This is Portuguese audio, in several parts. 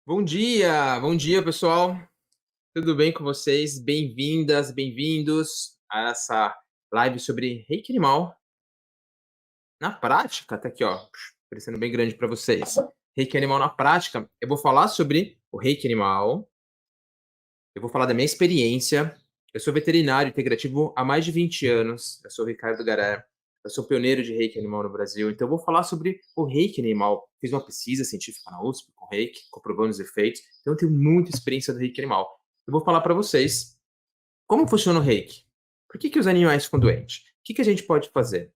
Bom dia pessoal, tudo bem com vocês? Bem-vindas, bem-vindos a essa live sobre reiki animal na prática, tá aqui ó, aparecendo bem grande para vocês. Reiki animal na prática, eu vou falar sobre o reiki animal, eu vou falar da minha experiência. Eu sou veterinário integrativo há mais de 20 anos, eu sou o Ricardo Garé, eu sou pioneiro de reiki animal no Brasil, então eu vou falar sobre o reiki animal. Fiz uma pesquisa científica na USP com reiki, comprovando os efeitos, então eu tenho muita experiência do reiki animal. Eu vou falar para vocês como funciona o reiki, por que os animais ficam doentes, o que a gente pode fazer.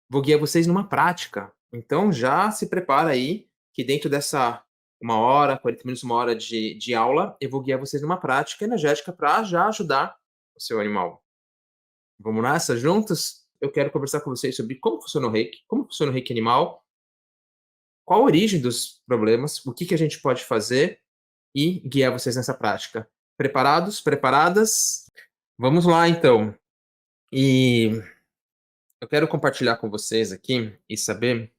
Vou guiar vocês numa prática, então já se prepara aí que dentro dessa uma hora, 40 minutos, uma hora de aula, eu vou guiar vocês numa prática energética para já ajudar o seu animal. Vamos nessa juntos? Eu quero conversar com vocês sobre como funciona o reiki, como funciona o reiki animal, qual a origem dos problemas, o que a gente pode fazer e guiar vocês nessa prática. Preparados? Preparadas? Vamos lá então. E eu quero compartilhar com vocês aqui e saber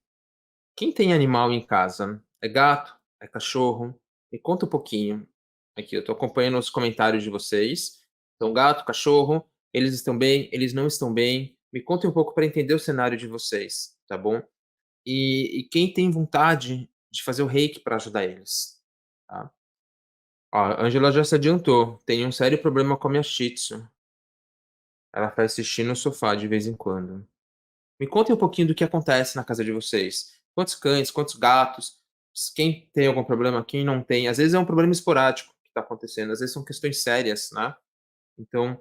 quem tem animal em casa. É gato? É cachorro? Me conta um pouquinho. Aqui, eu estou acompanhando os comentários de vocês. Então, gato, cachorro, eles estão bem? Eles não estão bem? Me contem um pouco para entender o cenário de vocês, tá bom? E quem tem vontade de fazer o reiki para ajudar eles, tá? Ó, a Angela já se adiantou. Tem um sério problema com a minha Shih Tzu. Ela faz xixi no sofá de vez em quando. Me contem um pouquinho do que acontece na casa de vocês. Quantos cães, quantos gatos? Quem tem algum problema, quem não tem? Às vezes é um problema esporádico que está acontecendo, às vezes são questões sérias, né? Então,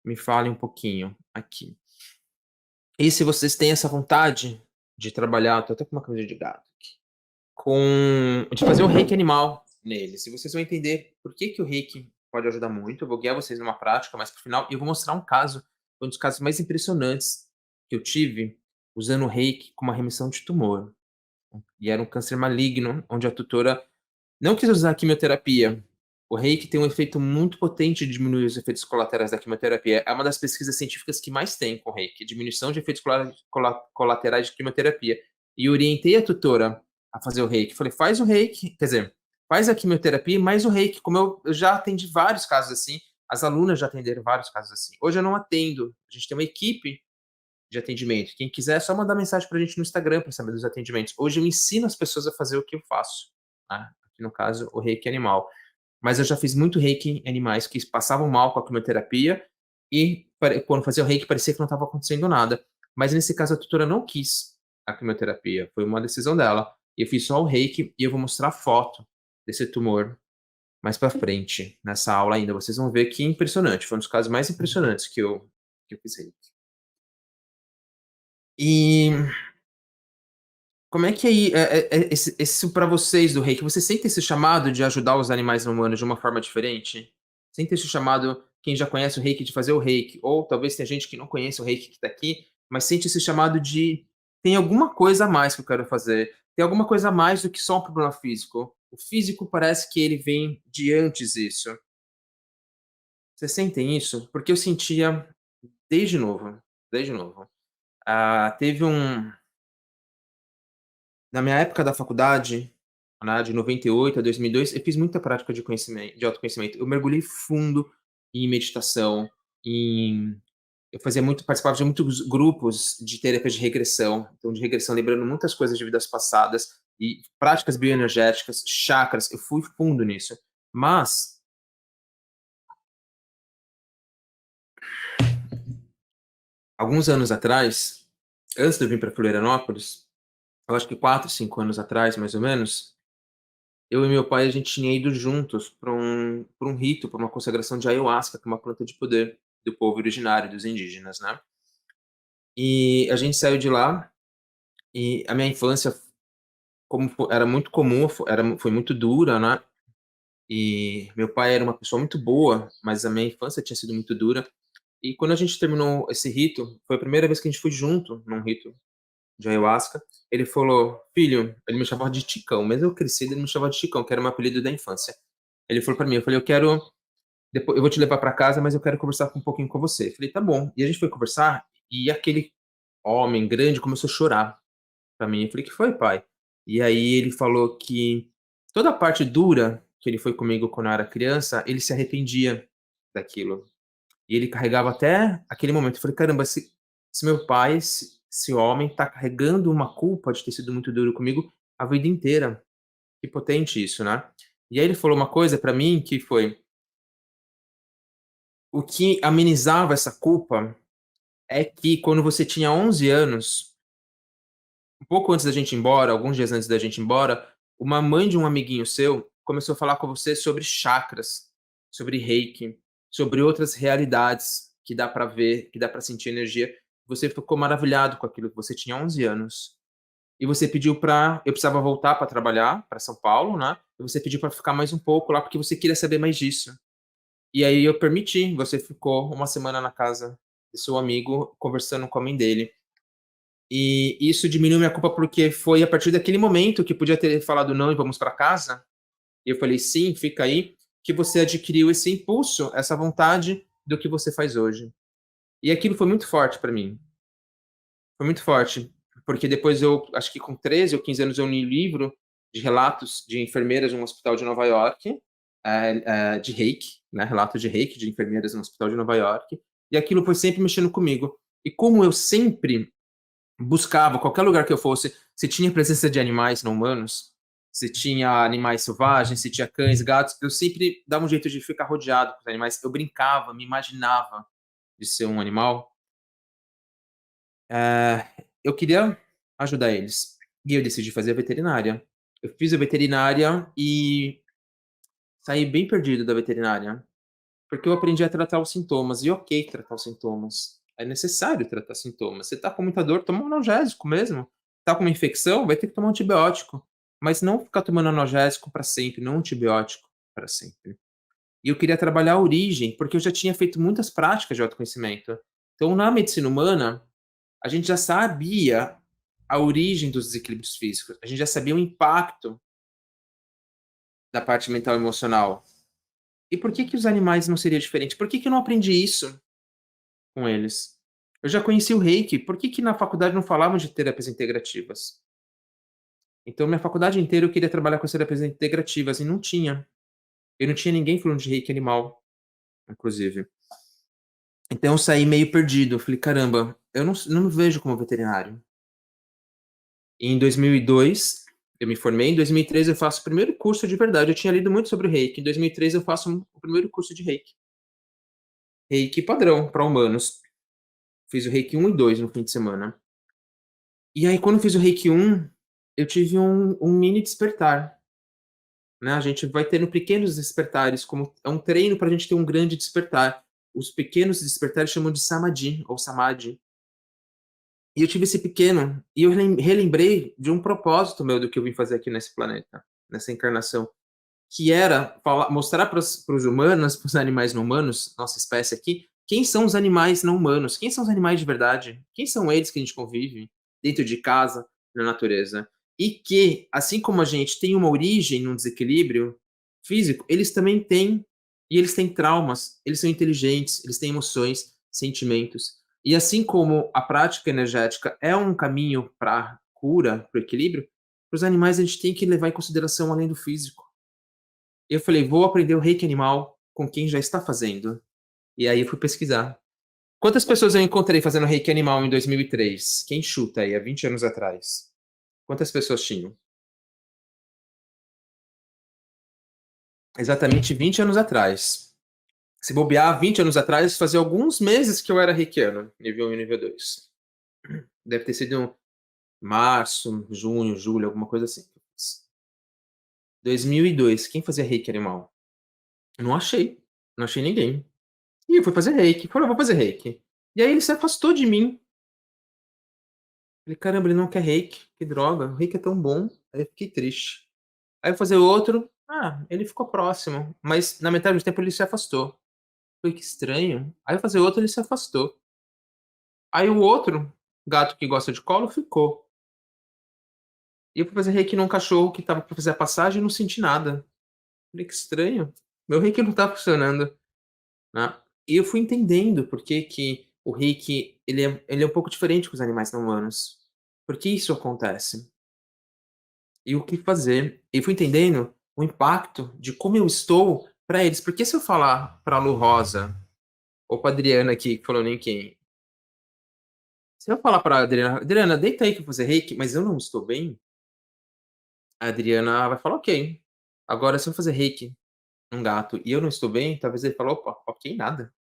me fale um pouquinho aqui. E se vocês têm essa vontade de trabalhar, tô até com uma camisa de gato aqui, de fazer o reiki animal nele. Se vocês vão entender por que o reiki pode ajudar muito, eu vou guiar vocês numa prática mais pro final e eu vou mostrar um caso, um dos casos mais impressionantes que eu tive usando o reiki como uma remissão de tumor. E era um câncer maligno, onde a tutora não quis usar a quimioterapia. O reiki tem um efeito muito potente de diminuir os efeitos colaterais da quimioterapia. É uma das pesquisas científicas que mais tem com reiki, diminuição de efeitos colaterais de quimioterapia. E orientei a tutora a fazer o reiki. Falei, faz o reiki, quer dizer, faz a quimioterapia, mais o reiki. Como eu já atendi vários casos assim, as alunas já atenderam vários casos assim. Hoje eu não atendo, a gente tem uma equipe de atendimento. Quem quiser é só mandar mensagem pra gente no Instagram para saber dos atendimentos. Hoje eu ensino as pessoas a fazer o que eu faço, tá? Aqui no caso, o reiki animal. Mas eu já fiz muito reiki em animais que passavam mal com a quimioterapia e quando fazia o reiki parecia que não estava acontecendo nada. Mas nesse caso a tutora não quis a quimioterapia, foi uma decisão dela. E eu fiz só o reiki e eu vou mostrar a foto desse tumor mais pra frente, nessa aula ainda. Vocês vão ver que impressionante, foi um dos casos mais impressionantes que eu fiz reiki. E como é que isso para vocês do reiki, você sente esse chamado de ajudar os animais humanos de uma forma diferente? Sente esse chamado, quem já conhece o reiki, de fazer o reiki, ou talvez tenha gente que não conhece o reiki que está aqui, mas sente esse chamado de: "Tem alguma coisa a mais que eu quero fazer, tem alguma coisa a mais do que só um problema físico". O físico parece que ele vem de antes isso. Vocês sentem isso? Porque eu sentia desde novo, desde novo. Teve na minha época da faculdade, né, de 98 a 2002, eu fiz muita prática de autoconhecimento. Eu mergulhei fundo em meditação, em eu fazia muito participava de muitos grupos de terapia de regressão, então de regressão, lembrando muitas coisas de vidas passadas e práticas bioenergéticas, chakras, eu fui fundo nisso. Mas, alguns anos atrás, antes de eu vir para Florianópolis, eu acho que 4, 5 anos atrás, mais ou menos, eu e meu pai, a gente tinha ido juntos para um rito, para uma consagração de ayahuasca, que é uma planta de poder do povo originário, dos indígenas, né. E a gente saiu de lá, e a minha infância, como era muito comum, foi muito dura, né, e meu pai era uma pessoa muito boa, mas a minha infância tinha sido muito dura. E quando a gente terminou esse rito, foi a primeira vez que a gente foi junto num rito de ayahuasca, ele falou: "Filho", ele me chamava de Ticão, mesmo eu crescido, ele me chamava de Ticão, que era o meu apelido da infância. Ele falou pra mim, eu falei: "Eu quero Depois eu vou te levar para casa, mas eu quero conversar um pouquinho com você". Falei: "Tá bom". E a gente foi conversar, e aquele homem grande começou a chorar pra mim. Eu falei: "Que foi, pai?". E aí ele falou que Toda a parte dura que ele foi comigo quando eu era criança, ele se arrependia daquilo. E ele carregava até aquele momento. Eu falei: "Caramba, se meu pai, esse homem tá carregando uma culpa de ter sido muito duro comigo a vida inteira". Que potente isso, né. E aí ele falou uma coisa pra mim que foi: "O que amenizava essa culpa é que quando você tinha 11 anos, um pouco antes da gente ir embora, alguns dias antes da gente ir embora, uma mãe de um amiguinho seu começou a falar com você sobre chakras, sobre reiki, sobre outras realidades que dá pra ver, que dá pra sentir energia. Você ficou maravilhado com aquilo, você tinha 11 anos. E você pediu pra eu precisava voltar pra trabalhar, pra São Paulo, né, e você pediu pra ficar mais um pouco lá, porque você queria saber mais disso. E aí eu permiti, você ficou uma semana na casa do seu amigo, conversando com a mãe dele. E isso diminuiu minha culpa, porque foi a partir daquele momento que podia ter falado não e vamos para casa, e eu falei sim, fica aí, que você adquiriu esse impulso, essa vontade do que você faz hoje. E aquilo foi muito forte para mim, foi muito forte, porque depois eu, acho que com 13 ou 15 anos, eu li um livro de relatos de enfermeiras de um hospital de Nova York, de reiki, né, relatos de reiki de enfermeiras no hospital de Nova York, e aquilo foi sempre mexendo comigo. E como eu sempre buscava, qualquer lugar que eu fosse, se tinha presença de animais não humanos, se tinha animais selvagens, se tinha cães, gatos, eu sempre dava um jeito de ficar rodeado com os animais. Eu brincava, me imaginava de ser um animal. Eu queria ajudar eles. E eu decidi fazer a veterinária. Eu fiz a veterinária e saí bem perdido da veterinária, porque eu aprendi a tratar os sintomas. E ok tratar os sintomas. É necessário tratar sintomas. Você tá com muita dor, toma um analgésico mesmo. Tá com uma infecção, vai ter que tomar um antibiótico. Mas não ficar tomando analgésico para sempre, não antibiótico para sempre. E eu queria trabalhar a origem, porque eu já tinha feito muitas práticas de autoconhecimento. Então, na medicina humana, a gente já sabia a origem dos desequilíbrios físicos, a gente já sabia o impacto da parte mental e emocional. E por que que os animais não seria diferente? Por que que eu não aprendi isso com eles? Eu já conheci o Reiki, por que que na faculdade não falavam de terapias integrativas? Então minha faculdade inteira eu queria trabalhar com as terapias integrativas e não tinha. Eu não tinha ninguém falando de Reiki animal, inclusive. Então eu saí meio perdido, eu falei: "Caramba, eu não me vejo como veterinário". Em 2002, eu me formei, em 2003 eu faço o primeiro curso de verdade, eu tinha lido muito sobre o Reiki, em 2003 eu faço o primeiro curso de Reiki. Reiki padrão para humanos. Fiz o Reiki 1 e 2 no fim de semana. E aí quando eu fiz o Reiki 1, eu tive um mini despertar, né, a gente vai tendo pequenos despertares, como é um treino para a gente ter um grande despertar. Os pequenos despertares chamam de samadhi ou samadhi. E eu tive esse pequeno, e eu relembrei de um propósito meu do que eu vim fazer aqui nesse planeta, nessa encarnação. Que era mostrar para os humanos, para os animais não humanos, nossa espécie aqui, quem são os animais não humanos, quem são os animais de verdade, quem são eles que a gente convive dentro de casa, na natureza. E que, assim como a gente tem uma origem num desequilíbrio físico, eles também têm, e eles têm traumas, eles são inteligentes, eles têm emoções, sentimentos. E assim como a prática energética é um caminho para cura, para o equilíbrio, para os animais a gente tem que levar em consideração além do físico. Eu falei: "Vou aprender o reiki animal com quem já está fazendo". E aí eu fui pesquisar. Quantas pessoas eu encontrei fazendo reiki animal em 2003? Quem chuta aí, há 20 anos atrás? Quantas pessoas tinham? Exatamente 20 anos atrás. Se bobear, 20 anos atrás, fazia alguns meses que eu era reikiano, nível 1 e nível 2. Deve ter sido em março, junho, julho, alguma coisa assim. 2002, quem fazia reiki animal? Não achei, não achei ninguém. E eu fui fazer reiki, falei: "Eu vou fazer reiki". E aí ele se afastou de mim. Falei: "Caramba, ele não quer reiki, que droga, o reiki é tão bom". Aí eu fiquei triste. Aí eu fui fazer outro, ele ficou próximo, mas na metade do tempo ele se afastou. Falei: "Que estranho". Aí eu fazer outro, ele se afastou. Aí o outro, gato que gosta de colo, ficou. E eu fui fazer reiki num cachorro que estava pra fazer a passagem e não senti nada. Falei: "Que estranho, meu reiki não tá funcionando", né. E eu fui entendendo por que que o reiki ele é um pouco diferente com os animais não humanos. Por que isso acontece? E o que fazer. E fui entendendo o impacto de como eu estou para eles. Porque se eu falar para a Lu Rosa, ou para Adriana aqui, que falou nem quem, se eu falar para Adriana, Adriana, deita aí que eu vou fazer reiki, mas eu não estou bem, a Adriana vai falar, ok. Agora, se eu fazer reiki num gato e eu não estou bem, talvez ele fale, opa, ok, nada.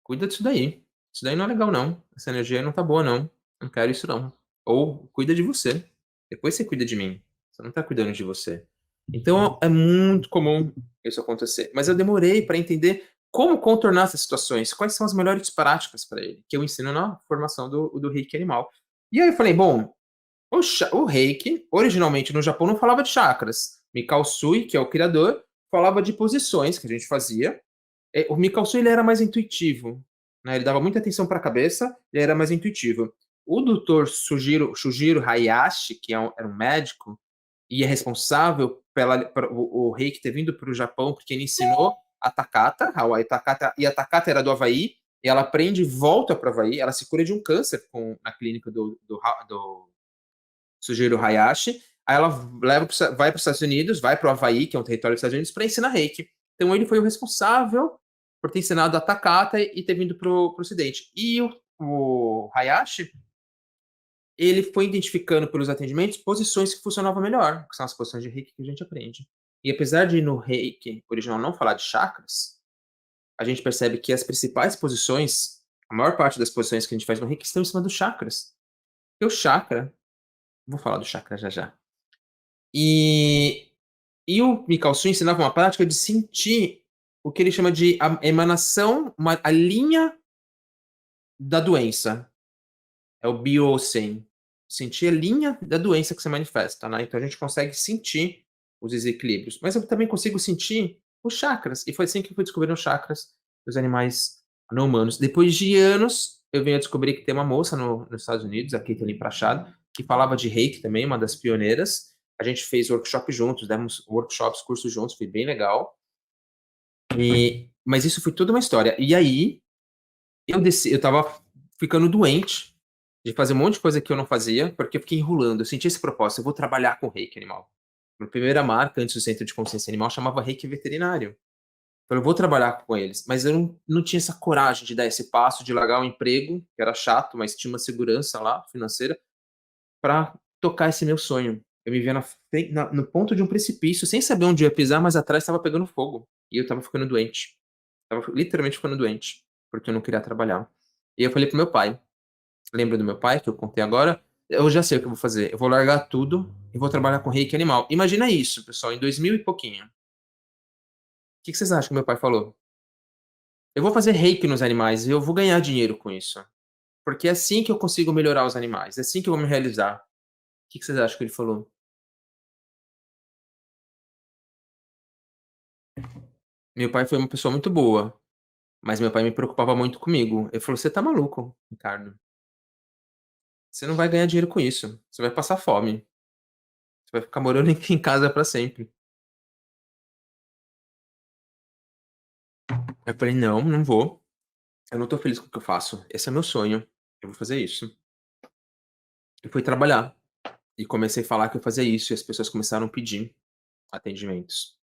Cuida disso daí. Isso daí não é legal, não. Essa energia não tá boa, não. Não quero isso, não. Ou cuida de você. Depois você cuida de mim. Você não tá cuidando de você. Então é muito comum isso acontecer. Mas eu demorei para entender como contornar essas situações, quais são as melhores práticas para ele, que eu ensino na formação do Reiki animal. E aí eu falei, bom, o Reiki, originalmente no Japão, não falava de chakras. Mikao Sui, que é o criador, falava de posições que a gente fazia. O Mikao Sui ele era mais intuitivo, né? Ele dava muita atenção para a cabeça, ele era mais intuitivo. O doutor Shujiro Hayashi, que era um médico e é responsável o Reiki ter vindo para o Japão, porque ele ensinou a Takata, Hawaii Takata, e a Takata era do Havaí, e ela aprende e volta para o Havaí, ela se cura de um câncer na clínica do Sugiro Hayashi. Aí ela vai para os Estados Unidos, vai para o Havaí, que é um território dos Estados Unidos, para ensinar reiki. Então ele foi o responsável por ter ensinado a Takata e ter vindo para o Ocidente. E o Hayashi, ele foi identificando pelos atendimentos posições que funcionavam melhor, que são as posições de reiki que a gente aprende. E apesar de no reiki original não falar de chakras, a gente percebe que as principais posições, a maior parte das posições que a gente faz no reiki estão em cima dos chakras. E o chakra, vou falar do chakra já já. E, e o Mikao Sui ensinava uma prática de sentir o que ele chama de a emanação, a linha da doença. É o Biosen. Sentir a linha da doença que se manifesta, né? Então a gente consegue sentir os desequilíbrios. Mas eu também consigo sentir os chakras. E foi assim que eu fui descobrindo os chakras dos animais não humanos. Depois de anos, eu venho a descobrir que tem uma moça nos Estados Unidos, a Caitlin Prachado, que falava de reiki também, uma das pioneiras. A gente fez workshop juntos, demos workshops, cursos juntos, foi bem legal. Mas isso foi toda uma história. E aí, eu tava ficando doente de fazer um monte de coisa que eu não fazia, porque eu fiquei enrolando. Eu senti esse propósito, eu vou trabalhar com reiki animal. Minha primeira marca antes do Centro de Consciência Animal chamava Reiki Veterinário. Eu falei, eu vou trabalhar com eles. Mas eu não tinha essa coragem de dar esse passo, de largar o emprego, que era chato, mas tinha uma segurança lá, financeira, para tocar esse meu sonho. Eu me via no ponto de um precipício, sem saber onde ia pisar, mas atrás estava pegando fogo. E eu estava ficando doente. Estava literalmente ficando doente, porque eu não queria trabalhar. E eu falei pro meu pai. Lembra do meu pai, que eu contei agora? Eu já sei o que eu vou fazer. Eu vou largar tudo e vou trabalhar com reiki animal. Imagina isso, pessoal, em 2000 e pouquinho. O que vocês acham que meu pai falou? Eu vou fazer reiki nos animais e eu vou ganhar dinheiro com isso. Porque é assim que eu consigo melhorar os animais. É assim que eu vou me realizar. O que vocês acham que ele falou? Meu pai foi uma pessoa muito boa, mas meu pai me preocupava muito comigo. Ele falou: Você tá maluco, Ricardo? Você não vai ganhar dinheiro com isso. Você vai passar fome. Você vai ficar morando em casa pra sempre. Eu falei: Não, não vou. Eu não tô feliz com o que eu faço. Esse é meu sonho. Eu vou fazer isso. E fui trabalhar. E comecei a falar que eu fazia isso, e as pessoas começaram a pedir atendimentos.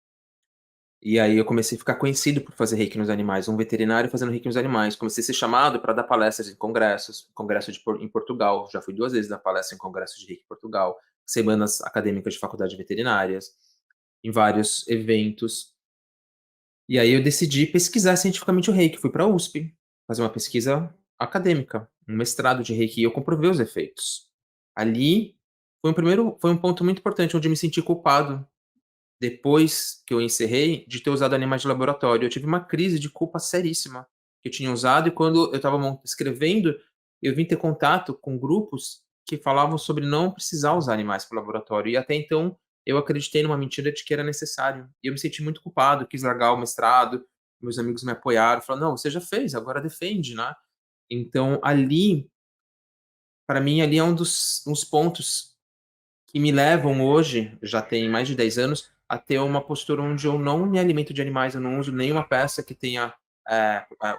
E aí eu comecei a ficar conhecido por fazer reiki nos animais, um veterinário fazendo reiki nos animais. Comecei a ser chamado para dar palestras em congressos, em Portugal. Já fui 2 vezes dar palestra em congressos de reiki em Portugal, semanas acadêmicas de faculdade veterinárias, em vários eventos. E aí eu decidi pesquisar cientificamente o reiki. Fui para a USP fazer uma pesquisa acadêmica, um mestrado de reiki, e eu comprovei os efeitos. Ali foi um ponto muito importante, onde eu me senti culpado, depois que eu encerrei, de ter usado animais de laboratório. Eu tive uma crise de culpa seríssima que eu tinha usado, e quando eu estava escrevendo, eu vim ter contato com grupos que falavam sobre não precisar usar animais para o laboratório. E até então eu acreditei numa mentira de que era necessário. E eu me senti muito culpado, quis largar o mestrado, meus amigos me apoiaram, falaram: não, você já fez, agora defende, né? Então ali, para mim, ali é uns pontos que me levam hoje, já tem mais de 10 anos, a ter uma postura onde eu não me alimento de animais, eu não uso nenhuma peça que tenha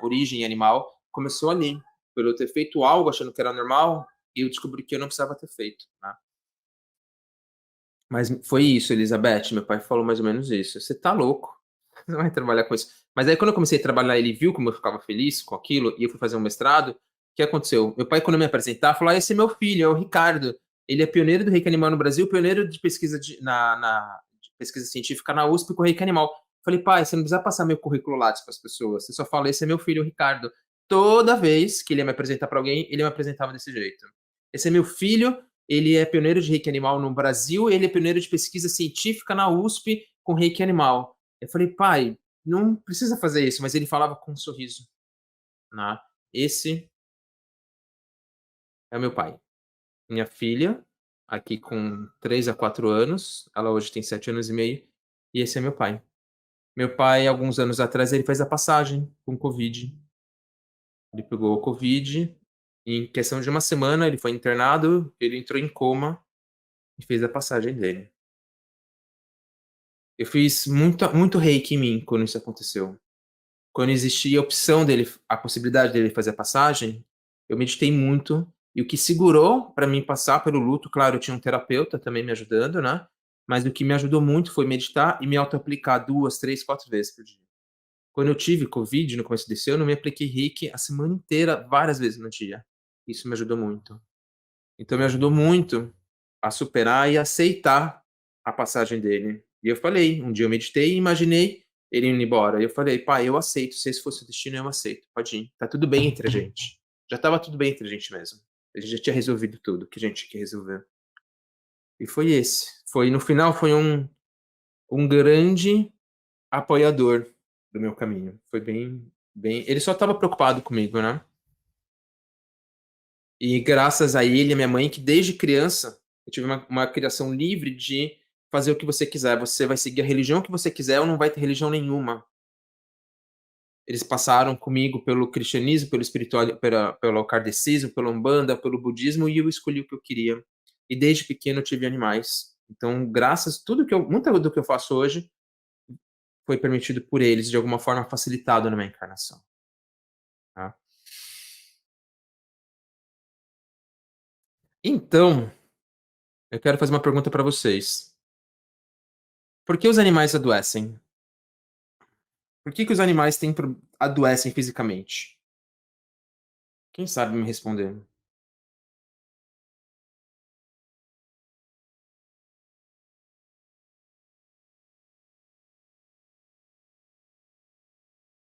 origem animal. Começou ali, por eu ter feito algo achando que era normal, e eu descobri que eu não precisava ter feito, né? Mas foi isso, Elizabeth, meu pai falou mais ou menos isso: "Você tá louco, você não vai trabalhar com isso". Mas aí quando eu comecei a trabalhar, ele viu como eu ficava feliz com aquilo, e eu fui fazer um mestrado, o que aconteceu? Meu pai, quando me apresentar, falou: "Ah, esse é meu filho, é o Ricardo. Ele é pioneiro do reiki animal no Brasil, pioneiro de pesquisa de pesquisa científica na USP com reiki animal". Falei: "Pai, você não precisa passar meu currículo Lattes para as pessoas, você só fala: esse é meu filho, o Ricardo". Toda vez que ele ia me apresentar para alguém, ele me apresentava desse jeito: "Esse é meu filho, ele é pioneiro de reiki animal no Brasil, ele é pioneiro de pesquisa científica na USP com reiki animal". Eu falei: "Pai, não precisa fazer isso", mas ele falava com um sorriso, né. Esse é o meu pai. Minha filha, aqui com 3 a 4 anos, ela hoje tem 7 anos e meio, e esse é meu pai. Meu pai, alguns anos atrás, ele fez a passagem com covid. Ele pegou o covid, e em questão de uma semana ele foi internado, ele entrou em coma e fez a passagem dele. Eu fiz muito reiki em mim quando isso aconteceu. Quando existia a opção dele, a possibilidade dele fazer a passagem, eu meditei muito, e o que segurou para mim passar pelo luto, claro, eu tinha um terapeuta também me ajudando, né, mas o que me ajudou muito foi meditar e me auto-aplicar 2, 3, 4 vezes por dia. Quando eu tive covid no começo desse ano, eu me apliquei reiki a semana inteira, várias vezes no dia. Isso me ajudou muito. Então me ajudou muito a superar e aceitar a passagem dele. E eu falei, um dia eu meditei e imaginei ele indo embora. E eu falei: "Pai, eu aceito, se esse fosse o destino, eu aceito, pode ir, tá tudo bem entre a gente". Já estava tudo bem entre a gente mesmo. A gente já tinha resolvido tudo que a gente tinha que resolver. E foi esse. Foi no final foi um grande apoiador do meu caminho. Foi bem ele só estava preocupado comigo, né. E graças a ele e a minha mãe, que desde criança eu tive uma criação livre de fazer o que você quiser. Você vai seguir a religião que você quiser ou não vai ter religião nenhuma. Eles passaram comigo pelo cristianismo, pelo espiritual, pelo kardecismo, pela umbanda, pelo budismo, e eu escolhi o que eu queria. E desde pequeno eu tive animais. Então, graças tudo que eu muito do que eu faço hoje foi permitido por eles, de alguma forma facilitado na minha encarnação, tá. Então, eu quero fazer uma pergunta para vocês. Por que os animais adoecem? Por que os animais adoecem fisicamente? Quem sabe me responder?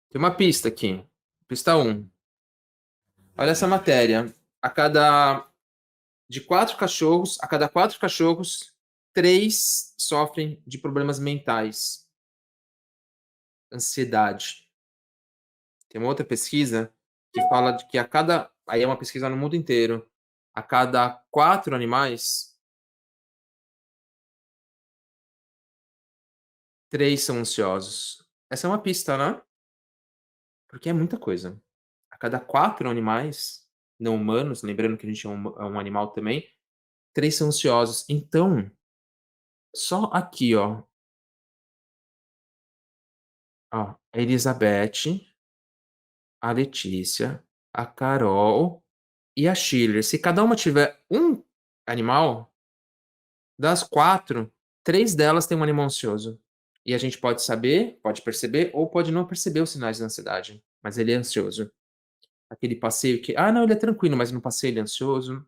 Tem uma pista aqui. Pista um. Olha essa matéria. A cada a cada 4 cachorros, 3 sofrem de problemas mentais, ansiedade. Tem uma outra pesquisa que fala de que a cada aí é uma pesquisa no mundo inteiro. A cada 4 animais, 3 são ansiosos. Essa é uma pista, né? Porque é muita coisa. A cada 4 animais não humanos, lembrando que a gente é um animal também, 3 são ansiosos. Então, só aqui, ó, a Elizabeth, a Letícia, a Carol e a Schiller. Se cada uma tiver um animal, das 4, 3 delas têm um animal ansioso. E a gente pode saber, pode perceber ou pode não perceber os sinais de ansiedade, mas ele é ansioso. Aquele passeio que: "Ah, não, ele é tranquilo", mas no passeio ele é ansioso.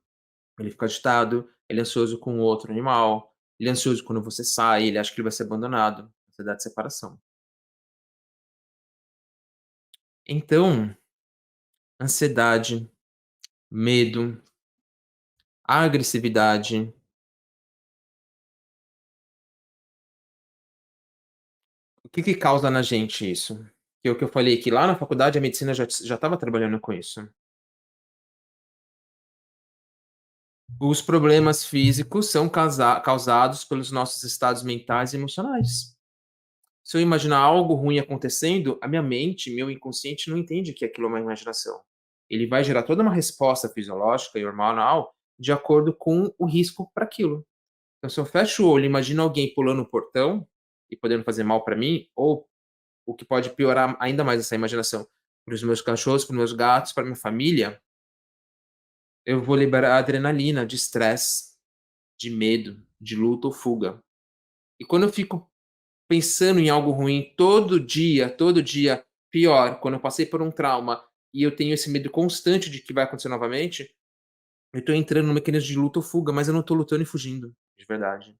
Ele fica agitado, ele é ansioso com o outro animal, ele é ansioso quando você sai, ele acha que ele vai ser abandonado, ansiedade de separação. Então, ansiedade, medo, agressividade, o que que causa na gente isso? Que é o que eu falei, que lá na faculdade a medicina já estava trabalhando com isso. Os problemas físicos são causados pelos nossos estados mentais e emocionais. Se eu imaginar algo ruim acontecendo, a minha mente, meu inconsciente não entende que aquilo é uma imaginação. Ele vai gerar toda uma resposta fisiológica e hormonal de acordo com o risco para aquilo. Então, se eu fecho o olho e imagino alguém pulando o portão e podendo fazer mal para mim, ou o que pode piorar ainda mais essa imaginação, para os meus cachorros, para os meus gatos, para minha família, eu vou liberar adrenalina, de estresse, de medo. de luta ou fuga. E quando eu fico pensando em algo ruim todo dia, pior, quando eu passei por um trauma e eu tenho esse medo constante de que vai acontecer novamente, eu tô entrando no mecanismo de luta ou fuga, mas eu não tô lutando e fugindo, de verdade.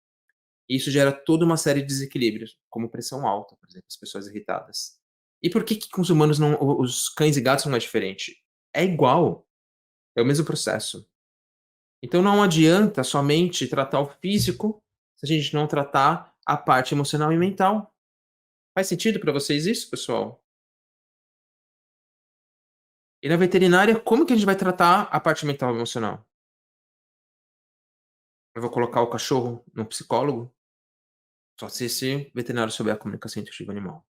E isso gera toda uma série de desequilíbrios, como pressão alta, por exemplo, as pessoas irritadas. E por que que com os humanos não os cães e gatos não é diferente? É igual, é o mesmo processo. Então não adianta somente tratar o físico, se a gente não tratar a parte emocional e mental. Faz sentido para vocês isso, pessoal? E na veterinária, como que a gente vai tratar a parte mental e emocional? Eu vou colocar o cachorro no psicólogo? Só se esse veterinário souber a comunicação intuitiva animal.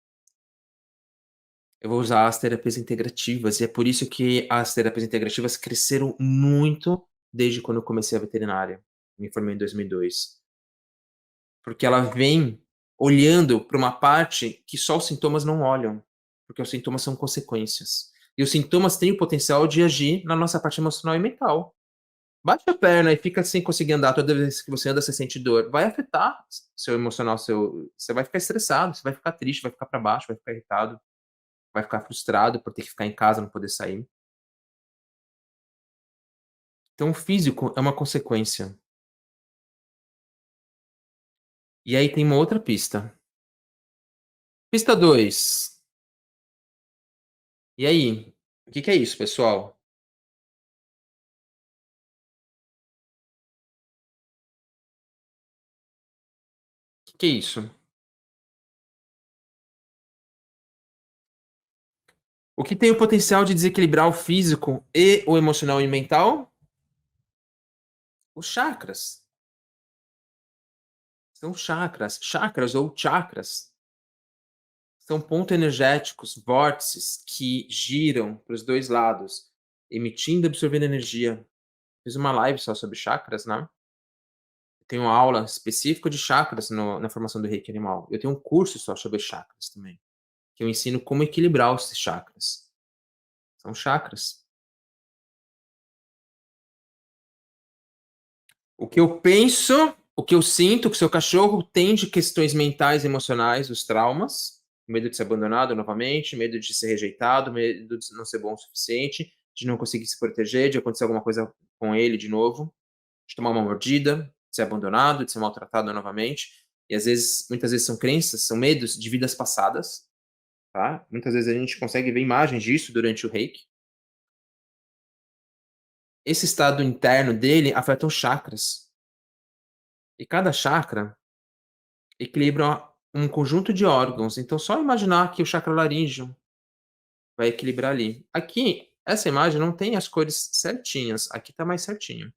Eu vou usar as terapias integrativas, e é por isso que as terapias integrativas cresceram muito desde quando eu comecei a veterinária. Me formei em 2002. Porque ela vem olhando para uma parte que só os sintomas não olham, porque os sintomas são consequências. E os sintomas têm o potencial de agir na nossa parte emocional e mental. Bate a perna e fica sem conseguir andar toda vez que você anda, você sente dor. Vai afetar seu emocional, você vai ficar estressado, você vai ficar triste, vai ficar para baixo, vai ficar irritado, vai ficar frustrado por ter que ficar em casa, não poder sair. Então, o físico é uma consequência. E aí tem uma outra pista. Pista 2. E aí? O que que é isso, pessoal? O que que é isso? O que tem o potencial de desequilibrar o físico e o emocional e mental? Os chakras. São chakras. Chakras ou chakras são pontos energéticos, vórtices que giram para os dois lados, emitindo e absorvendo energia. Fiz uma live só sobre chakras, né? Tenho uma aula específica de chakras na formação do Reiki Animal. Eu tenho um curso só sobre chakras também, que eu ensino como equilibrar esses chakras. São chakras. O que eu penso, o que eu sinto que o seu cachorro tem de questões mentais e emocionais, os traumas, medo de ser abandonado novamente, medo de ser rejeitado, medo de não ser bom o suficiente, de não conseguir se proteger, de acontecer alguma coisa com ele de novo, de tomar uma mordida, de ser abandonado, de ser maltratado novamente. E às vezes, muitas vezes são crenças, são medos de vidas passadas, tá? Muitas vezes a gente consegue ver imagens disso durante o reiki. Esse estado interno dele afeta os chakras. E cada chakra equilibra um conjunto de órgãos. Então, só imaginar que o chakra laríngeo vai equilibrar ali. Aqui, essa imagem não tem as cores certinhas. Aqui tá mais certinho.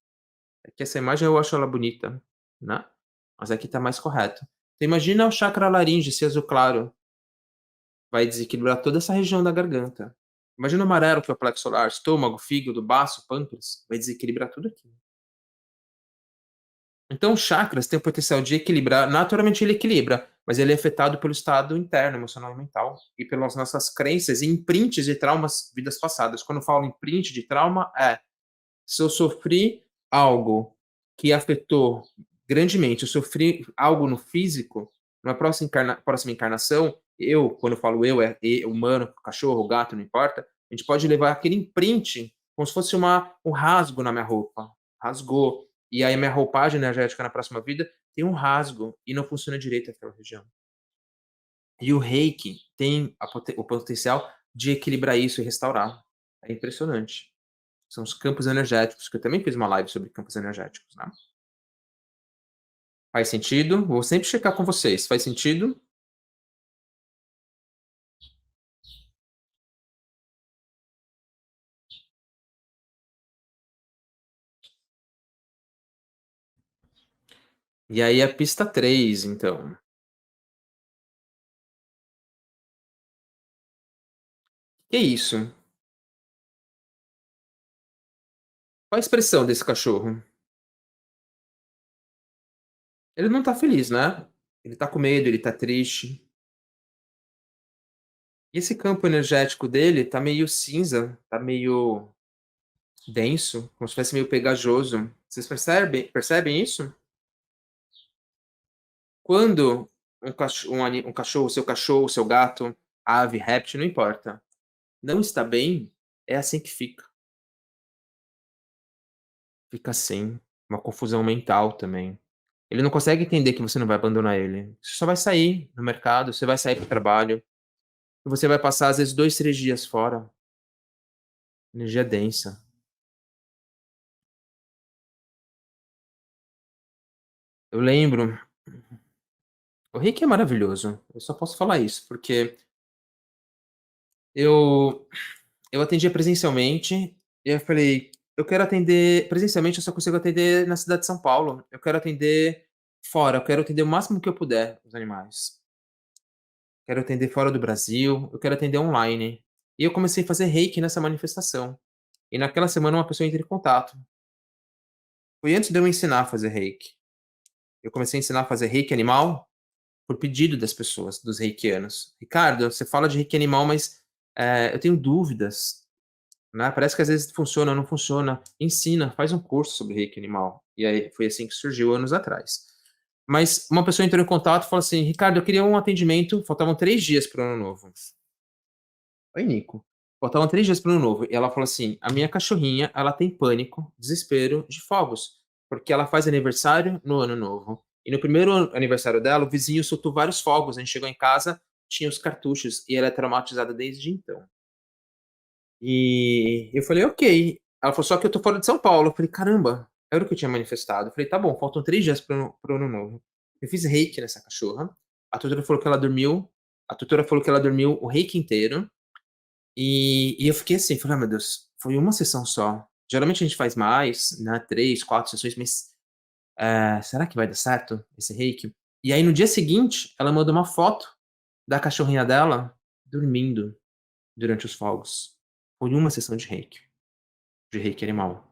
Aqui essa imagem eu acho ela bonita, né? Mas aqui tá mais correto. Então, imagina o chakra laríngeo, esse azul claro, vai desequilibrar toda essa região da garganta. Imagina o amarelo, que é o plexo solar, estômago, fígado, baço, pâncreas, vai desequilibrar tudo aqui. Então, chakras têm o potencial de equilibrar, naturalmente ele equilibra, mas ele é afetado pelo estado interno, emocional e mental, e pelas nossas crenças e imprints de traumas, vidas passadas. Quando eu falo imprint de trauma, se eu sofri algo que afetou grandemente, eu sofri algo no físico, na próxima encarnação, eu, quando eu falo eu, é humano, cachorro, gato, não importa, a gente pode levar aquele imprint como se fosse um rasgo na minha roupa. Rasgou. E aí a minha roupagem energética na próxima vida tem um rasgo e não funciona direito aquela região. E o reiki tem o potencial de equilibrar isso e restaurar. É impressionante. São os campos energéticos, que eu também fiz uma live sobre campos energéticos, né? Faz sentido? Vou sempre checar com vocês. Faz sentido? E aí a pista 3, então. Que é isso? Qual a expressão desse cachorro? Ele não tá feliz, né? Ele tá com medo, ele tá triste. E esse campo energético dele tá meio cinza, tá meio denso, como se fosse meio pegajoso. Vocês percebem isso? Quando um cachorro, seu gato, ave, réptil, não importa, não está bem, é assim que fica. Fica assim, uma confusão mental também. Ele não consegue entender que você não vai abandonar ele. Você só vai sair no mercado, você vai sair para o trabalho, e você vai passar às vezes 2, 3 dias fora. Energia densa. Eu lembro, o Reiki é maravilhoso, eu só posso falar isso, porque eu eu atendia presencialmente, e aí eu falei: "Eu quero atender presencialmente, eu só consigo atender na cidade de São Paulo, eu quero atender fora, eu quero atender o máximo que eu puder os animais. Quero atender fora do Brasil, eu quero atender online". E eu comecei a fazer Reiki nessa manifestação. E naquela semana uma pessoa entra em contato. Foi antes de eu ensinar a fazer Reiki. Eu comecei a ensinar a fazer Reiki animal por pedido das pessoas, dos reikianos. "Ricardo, você fala de Reiki animal, mas, eu tenho dúvidas, né, parece que às vezes funciona, não funciona. Ensina, faz um curso sobre Reiki animal". E aí foi assim que surgiu anos atrás. Mas uma pessoa entrou em contato e falou assim: "Ricardo, eu queria um atendimento", faltavam 3 dias para o ano novo. "Oi, Nico". Faltavam 3 dias para o ano novo e ela falou assim: "A minha cachorrinha, ela tem pânico, desespero de fogos, porque ela faz aniversário no ano novo. E no primeiro aniversário dela, o vizinho soltou vários fogos, a gente chegou em casa, tinha os cartuchos e ela é traumatizada desde então". E eu falei: "Ok". Ela falou: "Só que eu tô fora de São Paulo". Eu falei: "Caramba", era o que eu tinha manifestado. Eu falei: "Tá bom, faltam 3 dias para o ano novo". Eu fiz reiki nessa cachorra, a tutora falou que ela dormiu o reiki inteiro, e eu fiquei assim, falei: "Ah, meu Deus, foi uma sessão só". Geralmente a gente faz mais, né, 3, 4 sessões, mas, será que vai dar certo esse reiki? E aí no dia seguinte, ela mandou uma foto da cachorrinha dela dormindo durante os fogos. Foi uma sessão de reiki animal.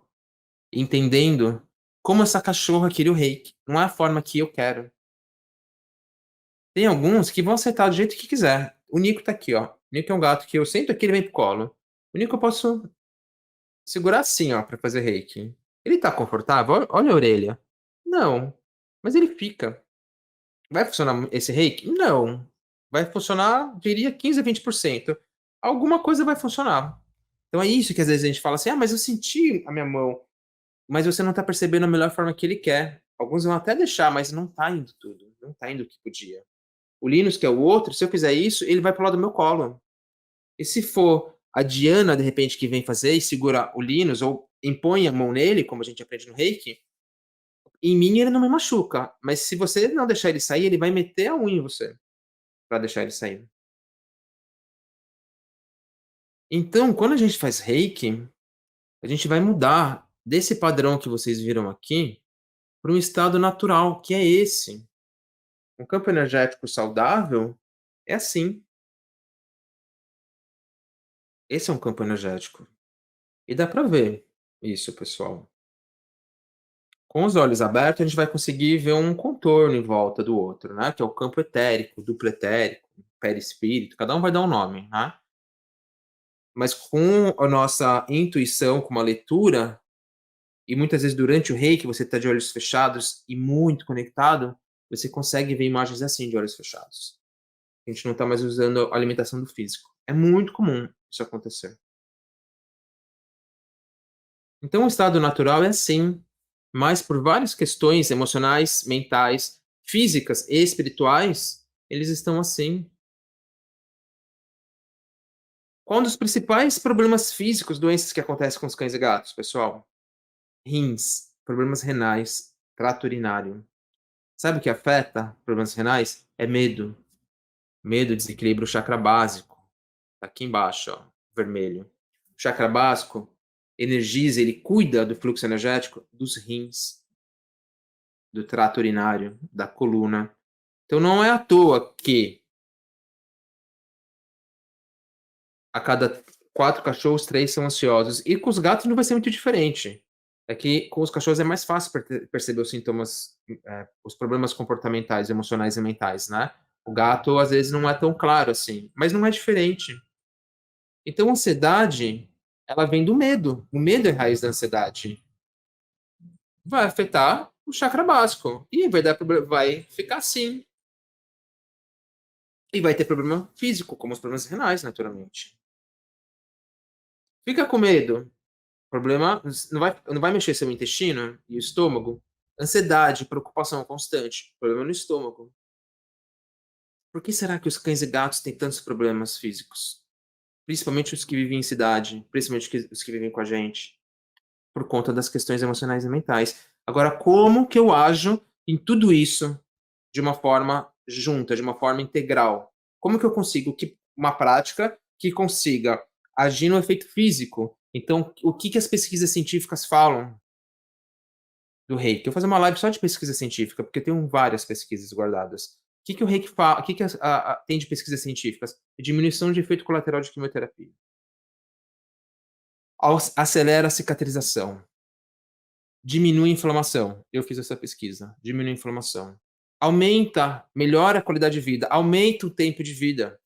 Entendendo como essa cachorra queria o reiki, não é a forma que eu quero. Tem alguns que vão aceitar do jeito que quiser. O Nico tá aqui, ó. O Nico é um gato que eu sento aqui, ele vem para o colo. O Nico eu posso segurar assim, ó, pra fazer reiki. Ele tá confortável? Olha a orelha. Não, mas ele fica. Vai funcionar esse reiki? Não. Vai funcionar, diria 15 a 20%. Alguma coisa vai funcionar. Então é isso que às vezes a gente fala assim: "Ah, mas eu senti a minha mão", mas você não tá percebendo a melhor forma que ele quer. Alguns vão até deixar, mas não tá indo tudo, não tá indo o que podia. O Linus, que é o outro, se eu fizer isso, ele vai para o lado do meu colo. E se for a Diana, de repente, que vem fazer e segura o Linus ou impõe a mão nele, como a gente aprende no Reiki, em mim ele não me machuca, mas se você não deixar ele sair, ele vai meter a unha em você, pra deixar ele sair. Então, quando a gente faz Reiki, a gente vai mudar desse padrão que vocês viram aqui, para um estado natural, que é esse. Um campo energético saudável é assim. Esse é um campo energético. E dá pra ver isso, pessoal. Com os olhos abertos, a gente vai conseguir ver um contorno em volta do outro, né, que é o campo etérico, duplo etérico, perispírito, cada um vai dar um nome, né. Mas com a nossa intuição, com uma leitura, e muitas vezes durante o reiki você está de olhos fechados e muito conectado, você consegue ver imagens assim de olhos fechados. A gente não está mais usando a limitação do físico. É muito comum isso acontecer. Então o estado natural é assim, mas por várias questões emocionais, mentais, físicas e espirituais, eles estão assim. Qual um dos principais problemas físicos, doenças que acontecem com os cães e gatos, pessoal? Rins, problemas renais, trato urinário. Sabe o que afeta problemas renais? É medo. Medo desequilibra o chakra básico. Tá aqui embaixo, ó, vermelho. O chakra básico energiza, ele cuida do fluxo energético dos rins, do trato urinário, da coluna. Então não é à toa que a cada 4 cachorros, 3 são ansiosos. E com os gatos não vai ser muito diferente. É que com os cachorros é mais fácil perceber os sintomas, os problemas comportamentais, emocionais e mentais, né. O gato, às vezes, não é tão claro assim, mas não é diferente. Então a ansiedade, ela vem do medo. O medo é a raiz da ansiedade. Vai afetar o chakra básico. E vai dar problema, vai ficar assim. E vai ter problema físico, como os problemas renais, naturalmente. Fica com medo. Problema não vai mexer seu intestino e o estômago. Ansiedade, preocupação constante. Problema no estômago. Por que será que os cães e gatos têm tantos problemas físicos? Principalmente os que vivem em cidade, principalmente os que vivem com a gente, por conta das questões emocionais e mentais. Agora, como que eu ajo em tudo isso de uma forma junta, de uma forma integral? Como que eu consigo uma prática que consiga agir no efeito físico? Então, o que que as pesquisas científicas falam do reiki? Eu vou fazer uma live só de pesquisa científica, porque eu tenho várias pesquisas guardadas. O que que o reiki fala? O que que tem de pesquisas científicas? Diminuição de efeito colateral de quimioterapia. Acelera a cicatrização. Diminui a inflamação. Eu fiz essa pesquisa. Diminui a inflamação. Aumenta, melhora a qualidade de vida, aumenta o tempo de vida.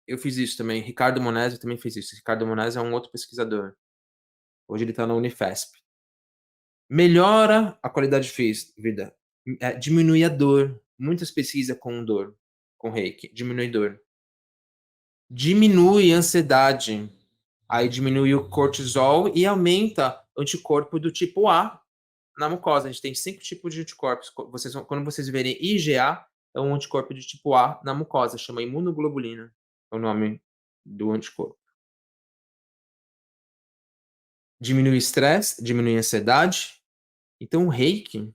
Eu fiz isso também. Ricardo Monesi também fez isso. Ricardo Monesi é um outro pesquisador. Hoje ele está na Unifesp. Melhora a qualidade de vida. Diminui a dor. Muitas pesquisas com dor, com reiki. Diminui dor. Diminui a ansiedade. Aí diminui o cortisol e aumenta o anticorpo do tipo A na mucosa. A gente tem 5 tipos de anticorpos. Quando vocês verem IgA, é um anticorpo de tipo A na mucosa. Chama imunoglobulina. É o nome do anticorpo. Diminui o estresse, diminui a ansiedade. Então, o reiki,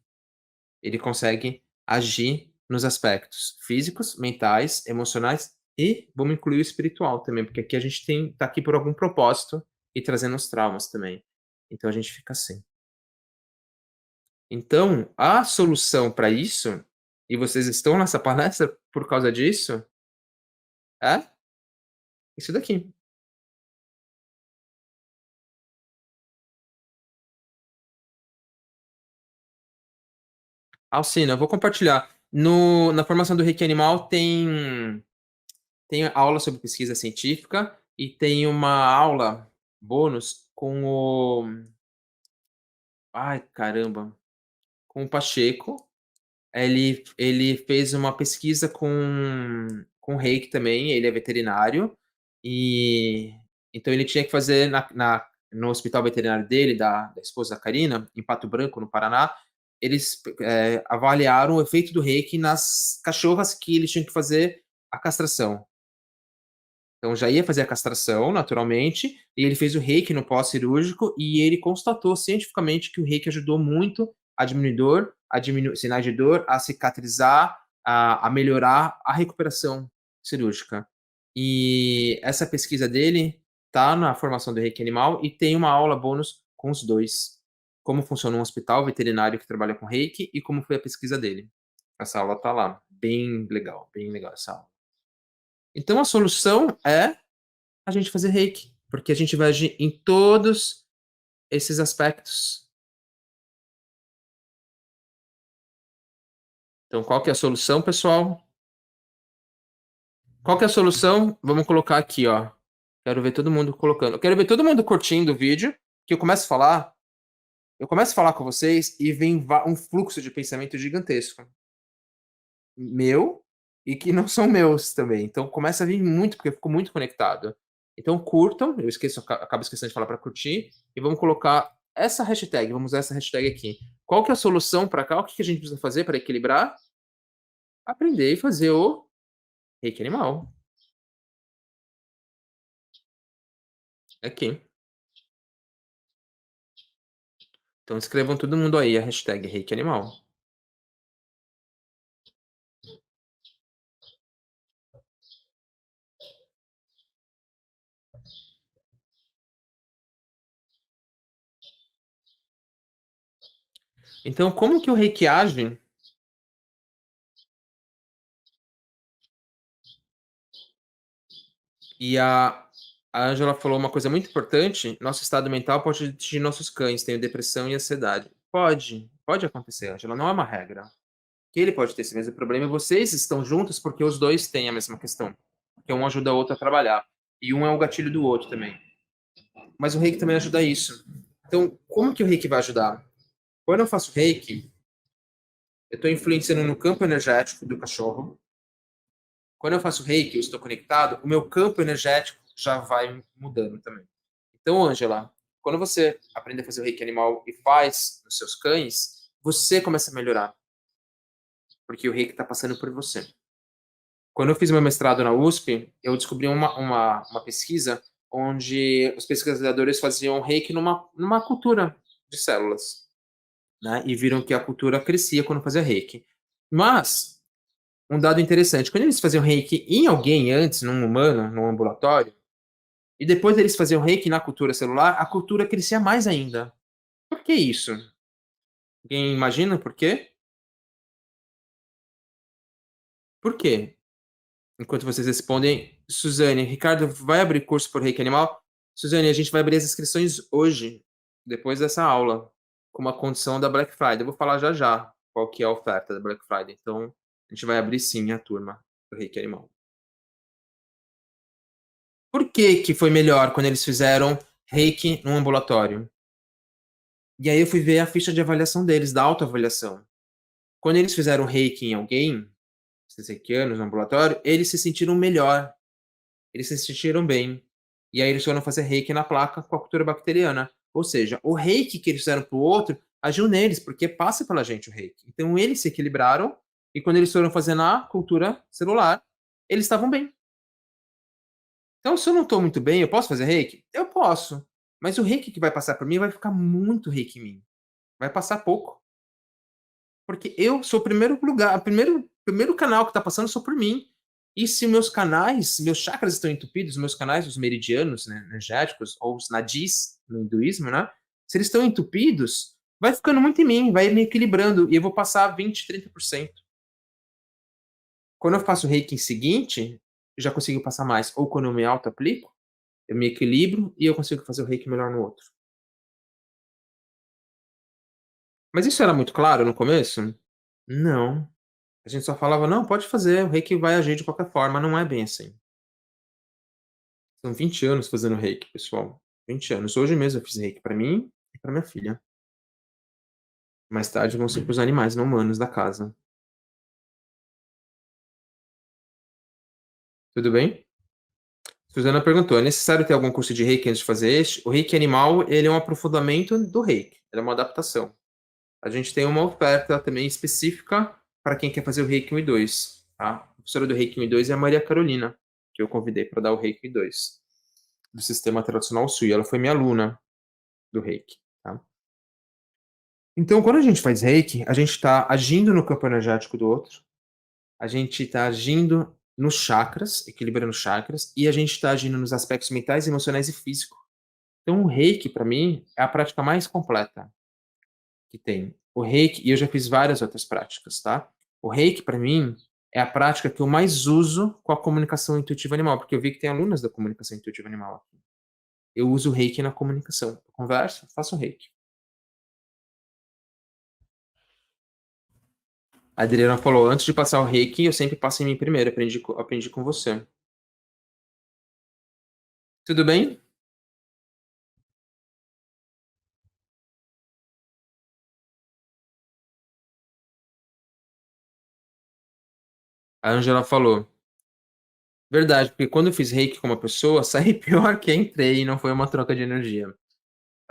ele consegue agir nos aspectos físicos, mentais, emocionais e vamos incluir o espiritual também, porque aqui a gente tá aqui por algum propósito e trazendo os traumas também. Então a gente fica assim. Então, a solução para isso, e vocês estão nessa palestra por causa disso, é isso daqui. Alcina, eu vou compartilhar. Na formação do Reiki Animal tem aula sobre pesquisa científica e tem uma aula bônus com o. Ai, caramba! Com o Pacheco. Ele fez uma pesquisa com reiki também, ele é veterinário, e então ele tinha que fazer no hospital veterinário dele, da esposa da Karina, em Pato Branco, no Paraná, eles avaliaram o efeito do reiki nas cachorras que eles tinham que fazer a castração. Então já ia fazer a castração, naturalmente, e ele fez o reiki no pós-cirúrgico e ele constatou cientificamente que o reiki ajudou muito a diminuir dor, a diminuir sinais de dor, a cicatrizar, a melhorar a recuperação cirúrgica. E essa pesquisa dele tá na formação do reiki animal e tem uma aula bônus com os dois. Como funciona um hospital veterinário que trabalha com reiki e como foi a pesquisa dele. Essa aula tá lá. Bem legal essa aula. Então a solução é a gente fazer reiki, porque a gente vai agir em todos esses aspectos. Então, qual que é a solução, pessoal? Qual que é a solução? Vamos colocar aqui, ó. Quero ver todo mundo colocando. Eu quero ver todo mundo curtindo o vídeo, que eu começo a falar com vocês e vem um fluxo de pensamento gigantesco. Meu e que não são meus também. Então começa a vir muito, porque eu fico muito conectado. Então curtam, acabo esquecendo de falar para curtir, e vamos colocar essa hashtag, vamos usar essa hashtag aqui. Qual que é a solução para cá? O que a gente precisa fazer para equilibrar? Aprender e fazer o reiki animal. Aqui. Então escrevam todo mundo aí a hashtag reiki animal. Então, como que o reiki age? E a Angela falou uma coisa muito importante: nosso estado mental pode atingir nossos cães, tenho depressão e ansiedade. Pode acontecer, Angela, não é uma regra. Que ele pode ter esse mesmo problema e vocês estão juntos porque os dois têm a mesma questão. Porque um ajuda o outro a trabalhar. E um é o gatilho do outro também. Mas o reiki também ajuda isso. Então, como que o reiki vai ajudar? Quando eu faço reiki, eu estou influenciando no campo energético do cachorro. Quando eu faço reiki, eu estou conectado, o meu campo energético já vai mudando também. Então, Ângela, quando você aprende a fazer o reiki animal e faz nos seus cães, você começa a melhorar, porque o reiki está passando por você. Quando eu fiz meu mestrado na USP, eu descobri uma pesquisa onde os pesquisadores faziam reiki numa cultura de células, né? E viram que a cultura crescia quando fazia reiki. Mas, um dado interessante, quando eles faziam reiki em alguém antes, num humano, num ambulatório, e depois eles faziam reiki na cultura celular, a cultura crescia mais ainda. Por que isso? Alguém imagina por quê? Por quê? Enquanto vocês respondem, Suzane, Ricardo vai abrir curso por Reiki Animal? Suzane, a gente vai abrir as inscrições hoje, depois dessa aula, com uma condição da Black Friday. Eu vou falar já já qual que é a oferta da Black Friday. Então, a gente vai abrir sim a turma do Reiki Animal. Por que que foi melhor quando eles fizeram Reiki no ambulatório? E aí eu fui ver a ficha de avaliação deles, da autoavaliação. Quando eles fizeram Reiki em alguém, esses reikianos no ambulatório, eles se sentiram melhor. Eles se sentiram bem. E aí eles foram fazer reiki na placa com a cultura bacteriana. Ou seja, o reiki que eles fizeram para o outro agiu neles, porque passa pela gente o reiki. Então eles se equilibraram e quando eles foram fazer na cultura celular, eles estavam bem. Então, se eu não estou muito bem, eu posso fazer reiki? Eu posso. Mas o reiki que vai passar por mim vai ficar muito reiki em mim. Vai passar pouco. Porque eu sou o primeiro lugar, o primeiro canal que está passando sou por mim. E se meus canais, meus chakras estão entupidos, meus canais, os meridianos, né, energéticos, ou os nadis no hinduísmo, né? Se eles estão entupidos, vai ficando muito em mim, vai me equilibrando, e eu vou passar 20, 30%. Quando eu faço o reiki em seguinte, eu já consigo passar mais. Ou quando eu me auto-aplico, eu me equilibro e eu consigo fazer o reiki melhor no outro. Mas isso era muito claro no começo? Não. A gente só falava: "Não, pode fazer, o reiki vai agir de qualquer forma", não é bem assim. São 20 anos fazendo reiki, pessoal, 20 anos. Hoje mesmo eu fiz reiki pra mim e pra minha filha. Mais tarde vão ser para os animais não humanos da casa. Tudo bem? Suzana perguntou: "É necessário ter algum curso de reiki antes de fazer este?" O reiki animal, ele é um aprofundamento do reiki, ele é uma adaptação. A gente tem uma oferta também específica para quem quer fazer o reiki 1 e 2, tá? A professora do reiki 1 e 2 é a Maria Carolina, que eu convidei para dar o reiki 2. Do sistema tradicional Sui. Ela foi minha aluna do Reiki, tá? Então, quando a gente faz Reiki, a gente está agindo no campo energético do outro, a gente está agindo nos chakras, equilibrando os chakras, e a gente está agindo nos aspectos mentais, emocionais e físicos. Então, o Reiki, para mim, é a prática mais completa que tem. O Reiki, e eu já fiz várias outras práticas, tá? O Reiki, para mim, é a prática que eu mais uso com a comunicação intuitiva animal, porque eu vi que tem alunas da comunicação intuitiva animal aqui. Eu uso o Reiki na comunicação. Eu converso, faço Reiki. A Adriana falou: "Antes de passar o reiki, eu sempre passo em mim primeiro, aprendi com você." Tudo bem? A Angela falou: "Verdade, porque quando eu fiz reiki com uma pessoa, saí pior que entrei e não foi uma troca de energia."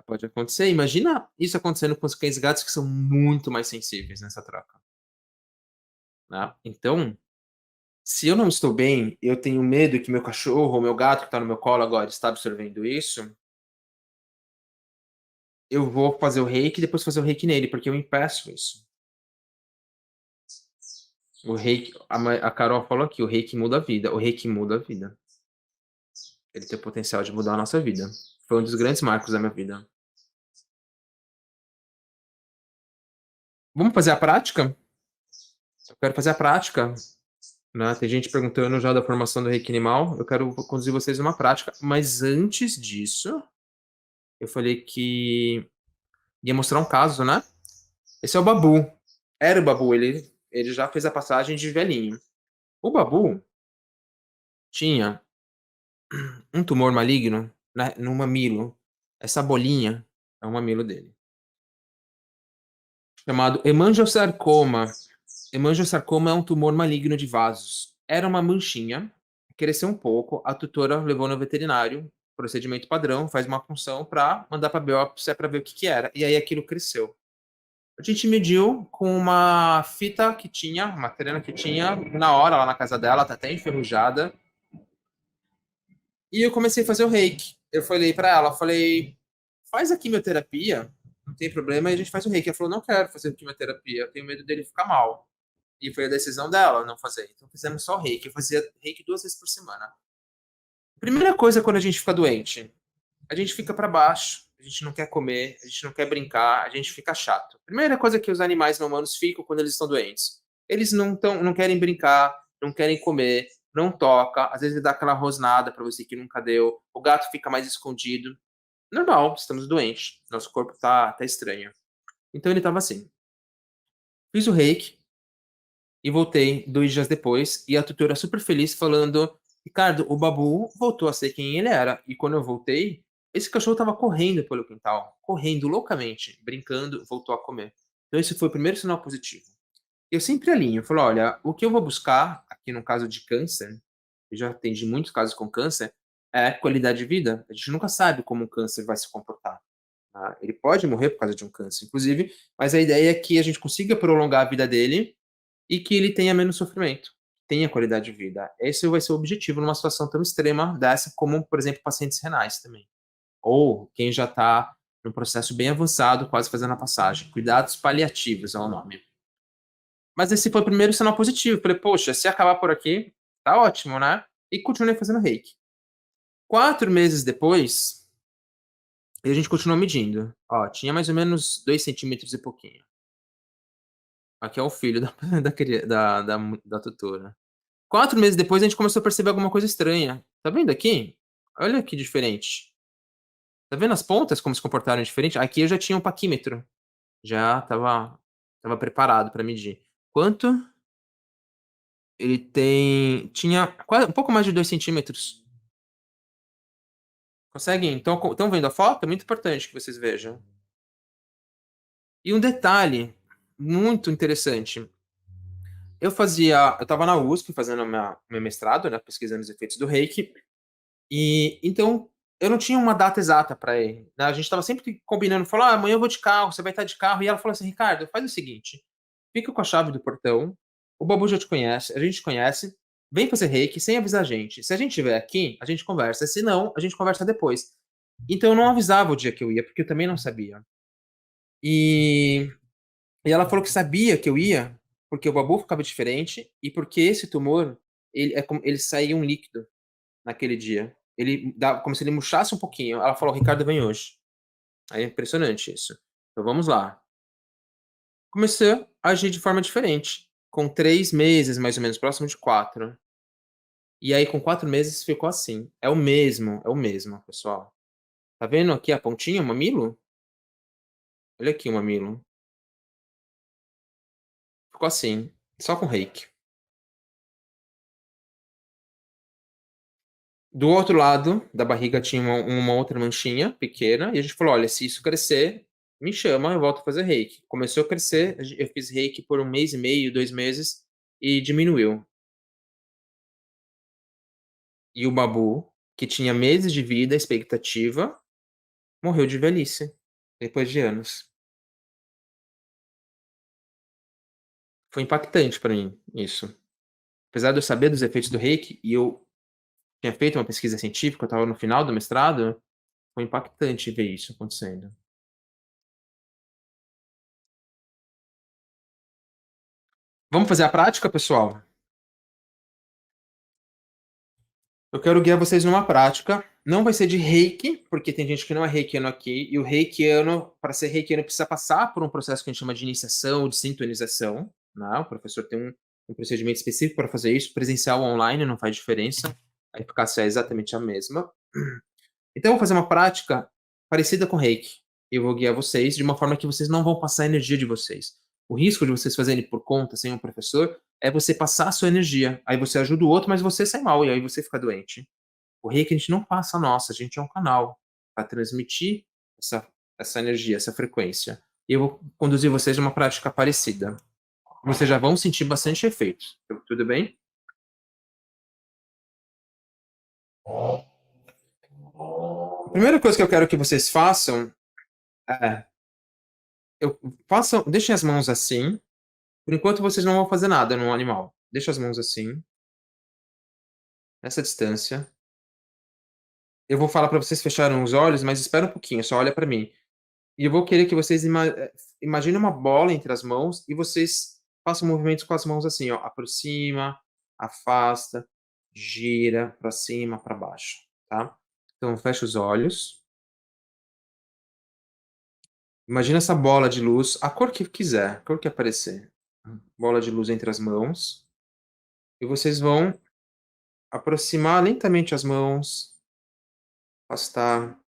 Pode acontecer. Imagina isso acontecendo com os cães e gatos que são muito mais sensíveis nessa troca, né. Então, se eu não estou bem, eu tenho medo que meu cachorro ou meu gato que está no meu colo agora está absorvendo isso, eu vou fazer o reiki e depois fazer o reiki nele, porque eu impeço isso. O reiki, a Carol falou aqui, o reiki muda a vida. O reiki muda a vida. Ele tem o potencial de mudar a nossa vida. Foi um dos grandes marcos da minha vida. Vamos fazer a prática? Eu quero fazer a prática, né? Tem gente perguntando já da formação do reiki animal. Eu quero conduzir vocês numa prática, mas antes disso, eu falei que ia mostrar um caso, né? Esse é o Babu. Era o Babu, ele já fez a passagem de velhinho. O Babu tinha um tumor maligno no mamilo. Essa bolinha é o mamilo dele. chamado hemangiosarcoma. Hemangiosarcoma é um tumor maligno de vasos. Era uma manchinha, cresceu um pouco, a tutora levou no veterinário, procedimento padrão, faz uma punção para mandar para biópsia para ver o que que era. E aí aquilo cresceu. A gente mediu com uma fita que tinha, uma trena que tinha na hora lá na casa dela, tá até enferrujada. E eu comecei a fazer o reiki. Eu falei para ela, falei, faz a quimioterapia, não tem problema, e a gente faz o reiki. Ela falou, não quero fazer quimioterapia, eu tenho medo dele ficar mal. E foi a decisão dela não fazer. Então fizemos só reiki. Eu fazia reiki 2 vezes por semana. Primeira coisa quando a gente fica doente, a gente fica para baixo, a gente não quer comer, a gente não quer brincar, a gente fica chato. Primeira coisa que os animais não humanos ficam quando eles estão doentes. Eles não querem brincar, não querem comer, não toca, às vezes ele dá aquela rosnada para você que nunca deu, o gato fica mais escondido. Normal, estamos doentes, nosso corpo tá estranho. Então ele tava assim. Fiz o reiki e voltei 2 dias depois, e a tutora super feliz falando: Ricardo, o Babu voltou a ser quem ele era. E quando eu voltei, esse cachorro estava correndo pelo quintal, correndo loucamente, brincando, voltou a comer. Então esse foi o primeiro sinal positivo. Eu sempre alinho, eu falo, olha, o que eu vou buscar aqui no caso de câncer, eu já atendi muitos casos com câncer, é qualidade de vida. A gente nunca sabe como o câncer vai se comportar. Tá? Ele pode morrer por causa de um câncer, inclusive, mas a ideia é que a gente consiga prolongar a vida dele e que ele tenha menos sofrimento, tenha qualidade de vida. Esse vai ser o objetivo numa situação tão extrema dessa, como, por exemplo, pacientes renais também. Ou quem já está num processo bem avançado, quase fazendo a passagem. Cuidados paliativos é o nome. Mas esse foi o primeiro sinal positivo. Falei, poxa, se acabar por aqui, tá ótimo, né? E continuei fazendo reiki. 4 meses depois, a gente continuou medindo. Ó, tinha mais ou menos 2 centímetros e pouquinho. Aqui é o filho da tutora. 4 meses depois, a gente começou a perceber alguma coisa estranha. Tá vendo aqui? Olha que diferente. Tá vendo as pontas como se comportaram diferente? Aqui eu já tinha um paquímetro. Já tava preparado para medir. Quanto? Ele tinha um pouco mais de 2 centímetros. Conseguem? Estão vendo a foto? É muito importante que vocês vejam. E um detalhe muito interessante. Eu estava na USP fazendo meu mestrado, né, pesquisando os efeitos do reiki. E então eu não tinha uma data exata para ir, né? A gente estava sempre combinando, falou: ah, amanhã eu vou de carro, você vai estar de carro. E ela falou assim: Ricardo, faz o seguinte, fica com a chave do portão, o Babu já te conhece, a gente conhece, vem fazer reiki sem avisar a gente. Se a gente estiver aqui, a gente conversa, se não, a gente conversa depois. Então eu não avisava o dia que eu ia, porque eu também não sabia. E, e ela falou que sabia que eu ia, porque o Babu ficava diferente e porque esse tumor, ele saía um líquido naquele dia. Ele dá como se ele murchasse um pouquinho. Ela falou: Ricardo vem hoje. Aí é impressionante isso. Então vamos lá. Comecei a agir de forma diferente. Com 3 meses, mais ou menos, próximo de 4. E aí, com 4 meses, ficou assim. É o mesmo, pessoal. Tá vendo aqui a pontinha, o mamilo? Olha aqui o mamilo. Ficou assim, só com reiki. Do outro lado da barriga tinha uma outra manchinha pequena, e a gente falou: olha, se isso crescer, me chama, eu volto a fazer reiki. Começou a crescer, eu fiz reiki por 1 mês e meio, 2 meses, e diminuiu. E o Babu, que tinha meses de vida, expectativa, morreu de velhice, depois de anos. Foi impactante para mim, isso. Apesar de eu saber dos efeitos do reiki, e eu tinha feito uma pesquisa científica, eu estava no final do mestrado, foi impactante ver isso acontecendo. Vamos fazer a prática, pessoal? Eu quero guiar vocês numa prática. Não vai ser de reiki, porque tem gente que não é reikiano aqui, e o reikiano, para ser reikiano, precisa passar por um processo que a gente chama de iniciação, de sintonização. Né? O professor tem um procedimento específico para fazer isso, presencial ou online, não faz diferença. A eficácia é exatamente a mesma. Então, eu vou fazer uma prática parecida com reiki. Eu vou guiar vocês de uma forma que vocês não vão passar a energia de vocês. O risco de vocês fazerem por conta, sem um professor, é você passar a sua energia. Aí você ajuda o outro, mas você sai mal, e aí você fica doente. O reiki a gente não passa a nossa, a gente é um canal para transmitir essa energia, essa frequência. e eu vou conduzir vocês numa prática parecida. Vocês já vão sentir bastante efeito. Tudo bem? A primeira coisa que eu quero que vocês façam é, deixem as mãos assim. Por enquanto vocês não vão fazer nada no animal. Deixa as mãos assim, nessa distância. Eu vou falar para vocês fecharem os olhos, mas espera um pouquinho, só olha para mim. E eu vou querer que vocês imaginem uma bola entre as mãos e vocês façam movimentos com as mãos assim, ó, aproxima, afasta, gira para cima, para baixo, tá? Então fecha os olhos. Imagina essa bola de luz, a cor que quiser, a cor que aparecer. Bola de luz entre as mãos. E vocês vão aproximar lentamente as mãos, afastar,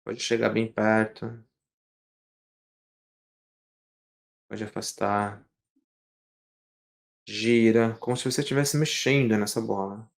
pode chegar bem perto, pode afastar, gira, como se você estivesse mexendo nessa bola.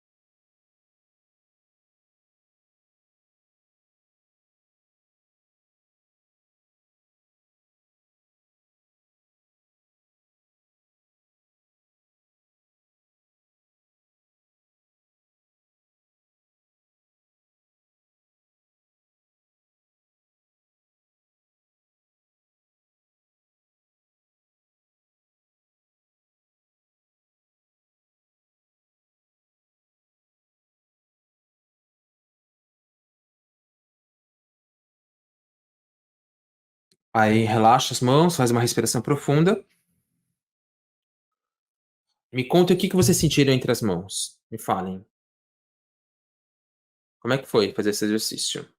Aí relaxa as mãos, faz uma respiração profunda. Me conta o que vocês sentiram entre as mãos. Me falem. Como é que foi fazer esse exercício?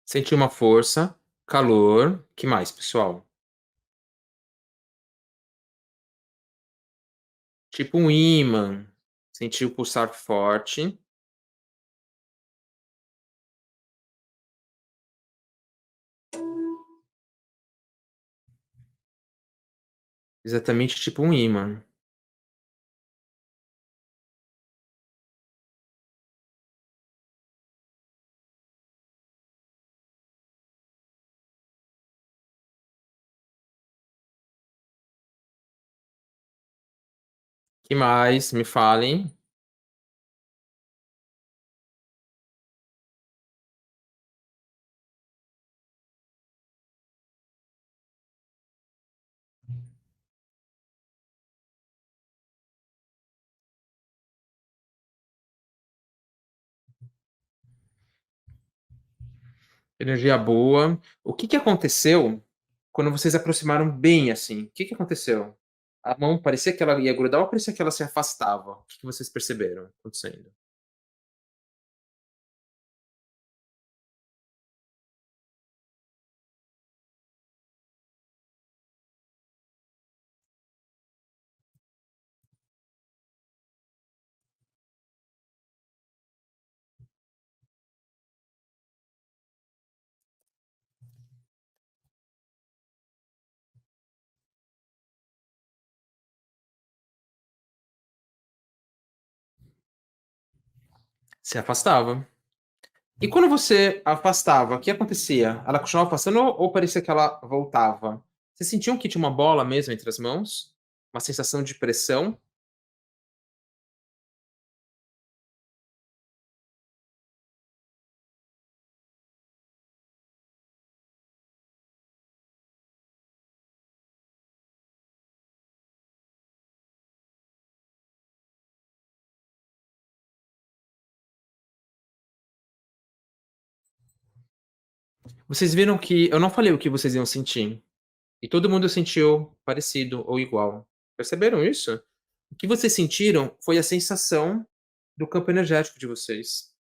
Senti uma força, calor. Que mais, pessoal? Tipo um ímã. Senti o pulsar forte. Exatamente tipo um ímã. Que mais? Me falem. Energia boa. O que aconteceu quando vocês aproximaram bem assim? O que aconteceu? A mão parecia que ela ia grudar ou parecia que ela se afastava? O que vocês perceberam acontecendo? Se afastava. E quando você afastava, o que acontecia? Ela continuava afastando ou parecia que ela voltava? Vocês sentiam que tinha uma bola mesmo entre as mãos? Uma sensação de pressão? Vocês viram que eu não falei o que vocês iam sentir. E todo mundo sentiu parecido ou igual. Perceberam isso? O que vocês sentiram foi a sensação do campo energético de vocês.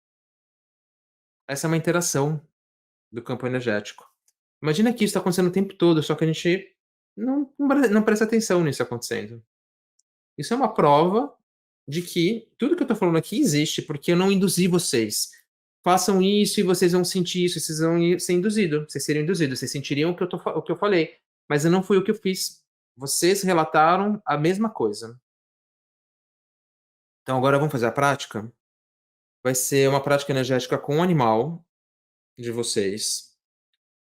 Essa é uma interação do campo energético. Imagina que isso está acontecendo o tempo todo, só que a gente não presta atenção nisso acontecendo. Isso é uma prova de que tudo que eu tô falando aqui existe, porque eu não induzi vocês. Façam isso e vocês vão sentir isso, vocês vão ser induzidos, vocês seriam induzidos, vocês sentiriam o que eu falei, mas não foi o que eu fiz. Vocês relataram a mesma coisa. Então agora vamos fazer a prática? Vai ser uma prática energética com o animal de vocês.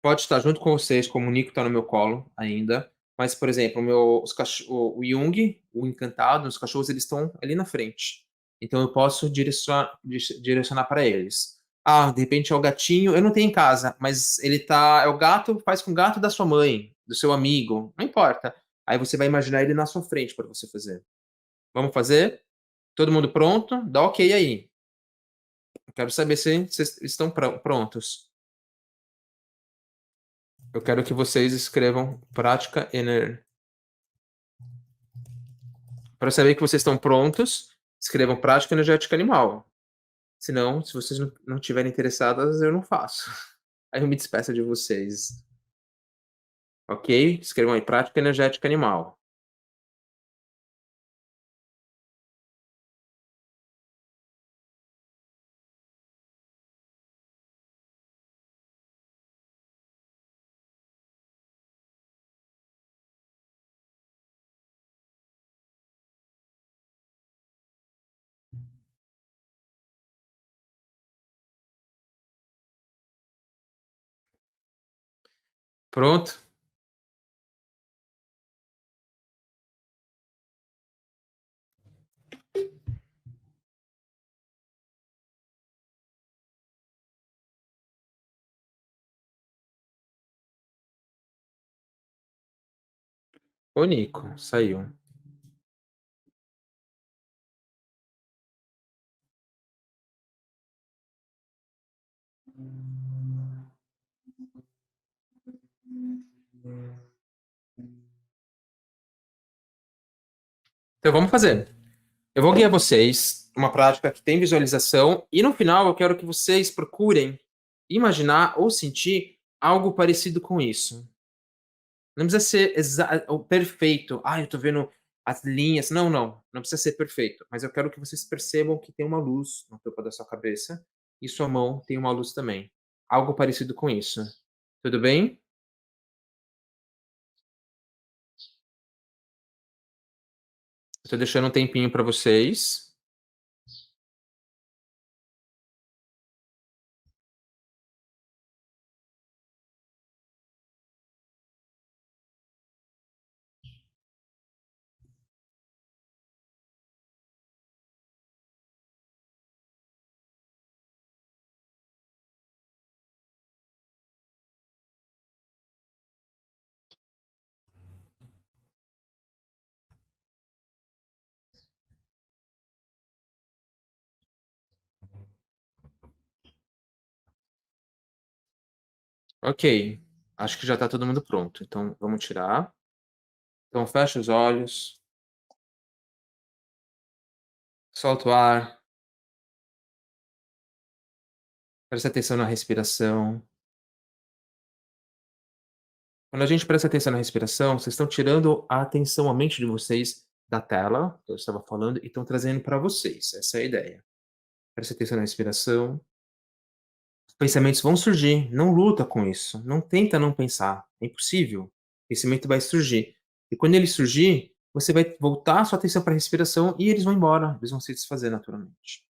Pode estar junto com vocês, como o Nico está no meu colo ainda. Mas, por exemplo, o Jung, o encantado, os cachorros, eles estão ali na frente. Então eu posso direcionar para eles. Ah, de repente é o gatinho, eu não tenho em casa, mas ele tá. É o gato, faz com o gato da sua mãe, do seu amigo, não importa. Aí você vai imaginar ele na sua frente para você fazer. Vamos fazer? Todo mundo pronto? Dá ok aí. Eu quero saber se vocês estão prontos. Eu quero que vocês escrevam prática ener. Para saber que vocês estão prontos, escrevam prática energética animal. Senão, se vocês não estiverem interessadas, eu não faço. Aí eu me despeço de vocês. Ok? Escrevam aí prática energética animal. Pronto? Ô, Nico, saiu. Então vamos fazer. Eu vou guiar vocês uma prática que tem visualização e no final eu quero que vocês procurem imaginar ou sentir algo parecido com isso. Não precisa ser o perfeito. Ah, eu tô vendo as linhas. Não, não. Não precisa ser perfeito. Mas eu quero que vocês percebam que tem uma luz no topo da sua cabeça e sua mão tem uma luz também. Algo parecido com isso. Tudo bem? Estou deixando um tempinho para vocês. Ok. Acho que já está todo mundo pronto. Então vamos tirar. Então fecha os olhos. Solta o ar. Presta atenção na respiração. Quando a gente presta atenção na respiração, vocês estão tirando a atenção, a mente de vocês da tela, que eu estava falando, e estão trazendo para vocês. Essa é a ideia. Presta atenção na respiração. Os pensamentos vão surgir. Não luta com isso. Não tenta não pensar. É impossível. O pensamento vai surgir. E quando ele surgir, você vai voltar a sua atenção para a respiração e eles vão embora. Eles vão se desfazer naturalmente.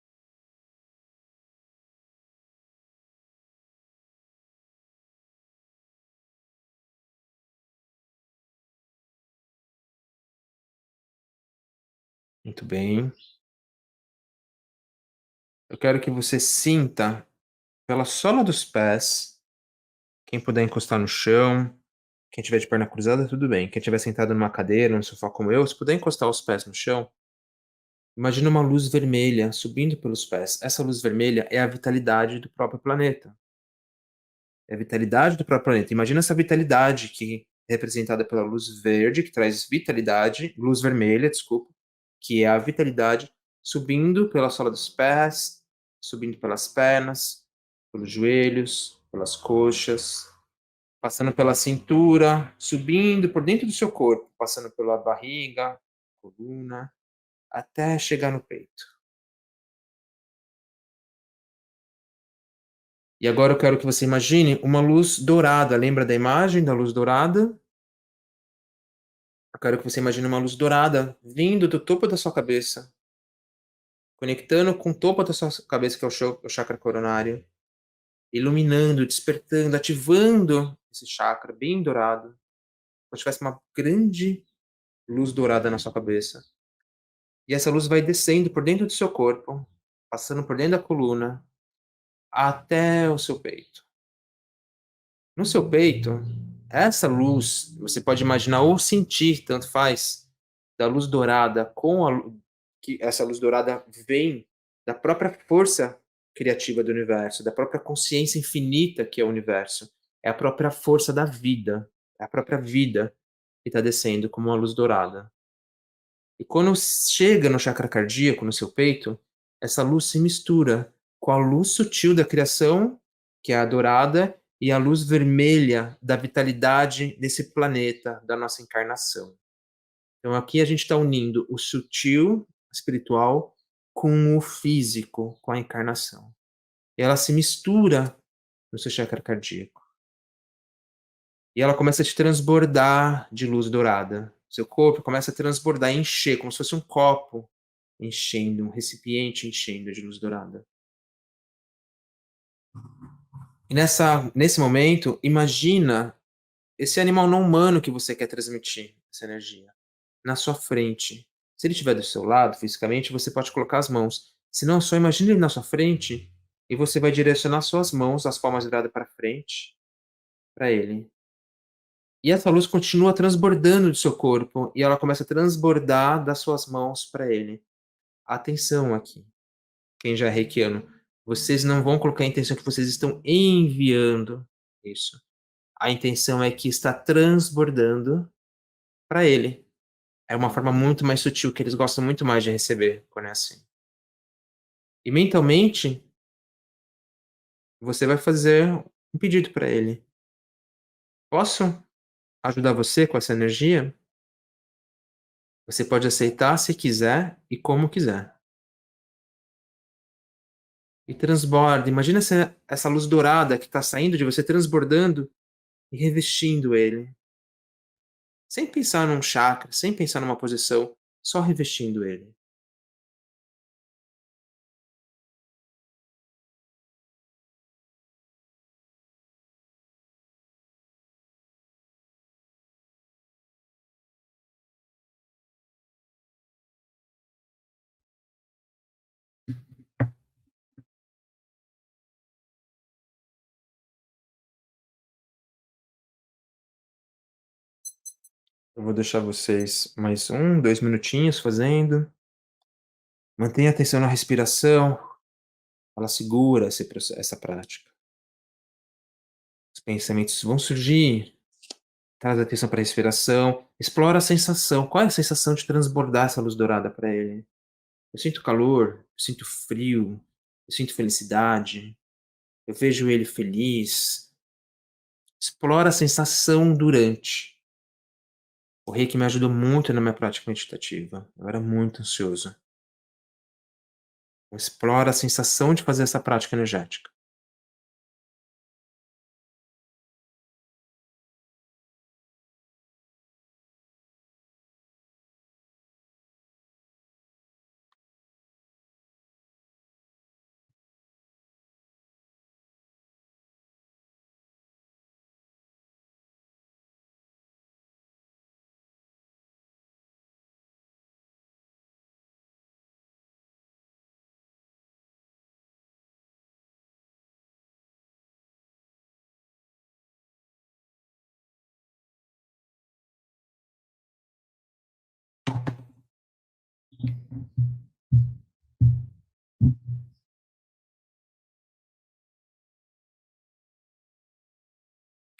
Muito bem. Eu quero que você sinta pela sola dos pés. Quem puder encostar no chão. Quem tiver de perna cruzada, tudo bem. Quem estiver sentado numa cadeira, no sofá como eu, se puder encostar os pés no chão, imagina uma luz vermelha subindo pelos pés. Essa luz vermelha é a vitalidade do próprio planeta. É a vitalidade do próprio planeta. Imagina essa vitalidade que é representada pela luz verde, que traz vitalidade, luz vermelha, desculpa, que é a vitalidade subindo pela sola dos pés, subindo pelas pernas, pelos joelhos, pelas coxas, passando pela cintura, subindo por dentro do seu corpo, passando pela barriga, coluna, até chegar no peito. E agora eu quero que você imagine uma luz dourada. Lembra da imagem da luz dourada? Eu quero que você imagine uma luz dourada vindo do topo da sua cabeça, conectando com o topo da sua cabeça, que é o chakra coronário, iluminando, despertando, ativando esse chakra bem dourado, como se tivesse uma grande luz dourada na sua cabeça. E essa luz vai descendo por dentro do seu corpo, passando por dentro da coluna, até o seu peito. No seu peito, essa luz, você pode imaginar ou sentir, tanto faz, da luz dourada que essa luz dourada vem da própria força criativa do universo, da própria consciência infinita que é o universo. É a própria força da vida, é a própria vida que está descendo como uma luz dourada. E quando chega no chakra cardíaco, no seu peito, essa luz se mistura com a luz sutil da criação, que é a dourada, e a luz vermelha da vitalidade desse planeta, da nossa encarnação. Então aqui a gente está unindo o sutil, espiritual, com o físico, com a encarnação. E ela se mistura no seu chakra cardíaco. E ela começa a te transbordar de luz dourada. Seu corpo começa a transbordar, encher, como se fosse um copo enchendo, um recipiente enchendo de luz dourada. E nesse momento, imagina esse animal não humano que você quer transmitir essa energia na sua frente. Se ele estiver do seu lado, fisicamente, você pode colocar as mãos. Se não, só imagine ele na sua frente e você vai direcionar suas mãos, as palmas viradas para frente, para ele. E essa luz continua transbordando do seu corpo e ela começa a transbordar das suas mãos para ele. Atenção aqui, quem já é reikiano, vocês não vão colocar a intenção que vocês estão enviando isso. A intenção é que está transbordando para ele. É uma forma muito mais sutil que eles gostam muito mais de receber quando é assim. E mentalmente, você vai fazer um pedido para ele. Posso ajudar você com essa energia? Você pode aceitar se quiser e como quiser. E transborda. Imagina essa luz dourada que está saindo de você, transbordando e revestindo ele. Sem pensar num chakra, sem pensar numa posição, só revestindo ele. Eu vou deixar vocês mais 2 minutinhos fazendo. Mantenha atenção na respiração. Ela segura essa prática. Os pensamentos vão surgir. Traz atenção para a respiração. Explora a sensação. Qual é a sensação de transbordar essa luz dourada para ele? Eu sinto calor, eu sinto frio, eu sinto felicidade, eu vejo ele feliz. Explora a sensação durante. O Reiki me ajudou muito na minha prática meditativa. Eu era muito ansioso. Então, explora a sensação de fazer essa prática energética.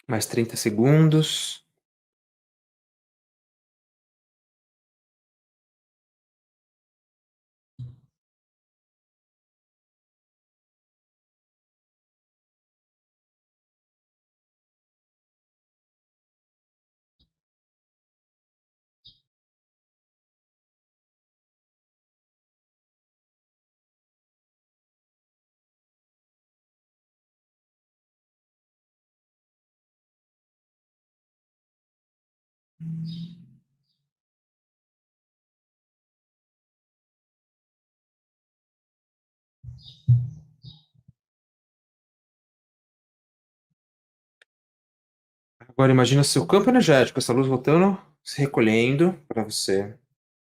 Mais 30 segundos. Agora imagina seu campo energético, essa luz voltando, se recolhendo para você.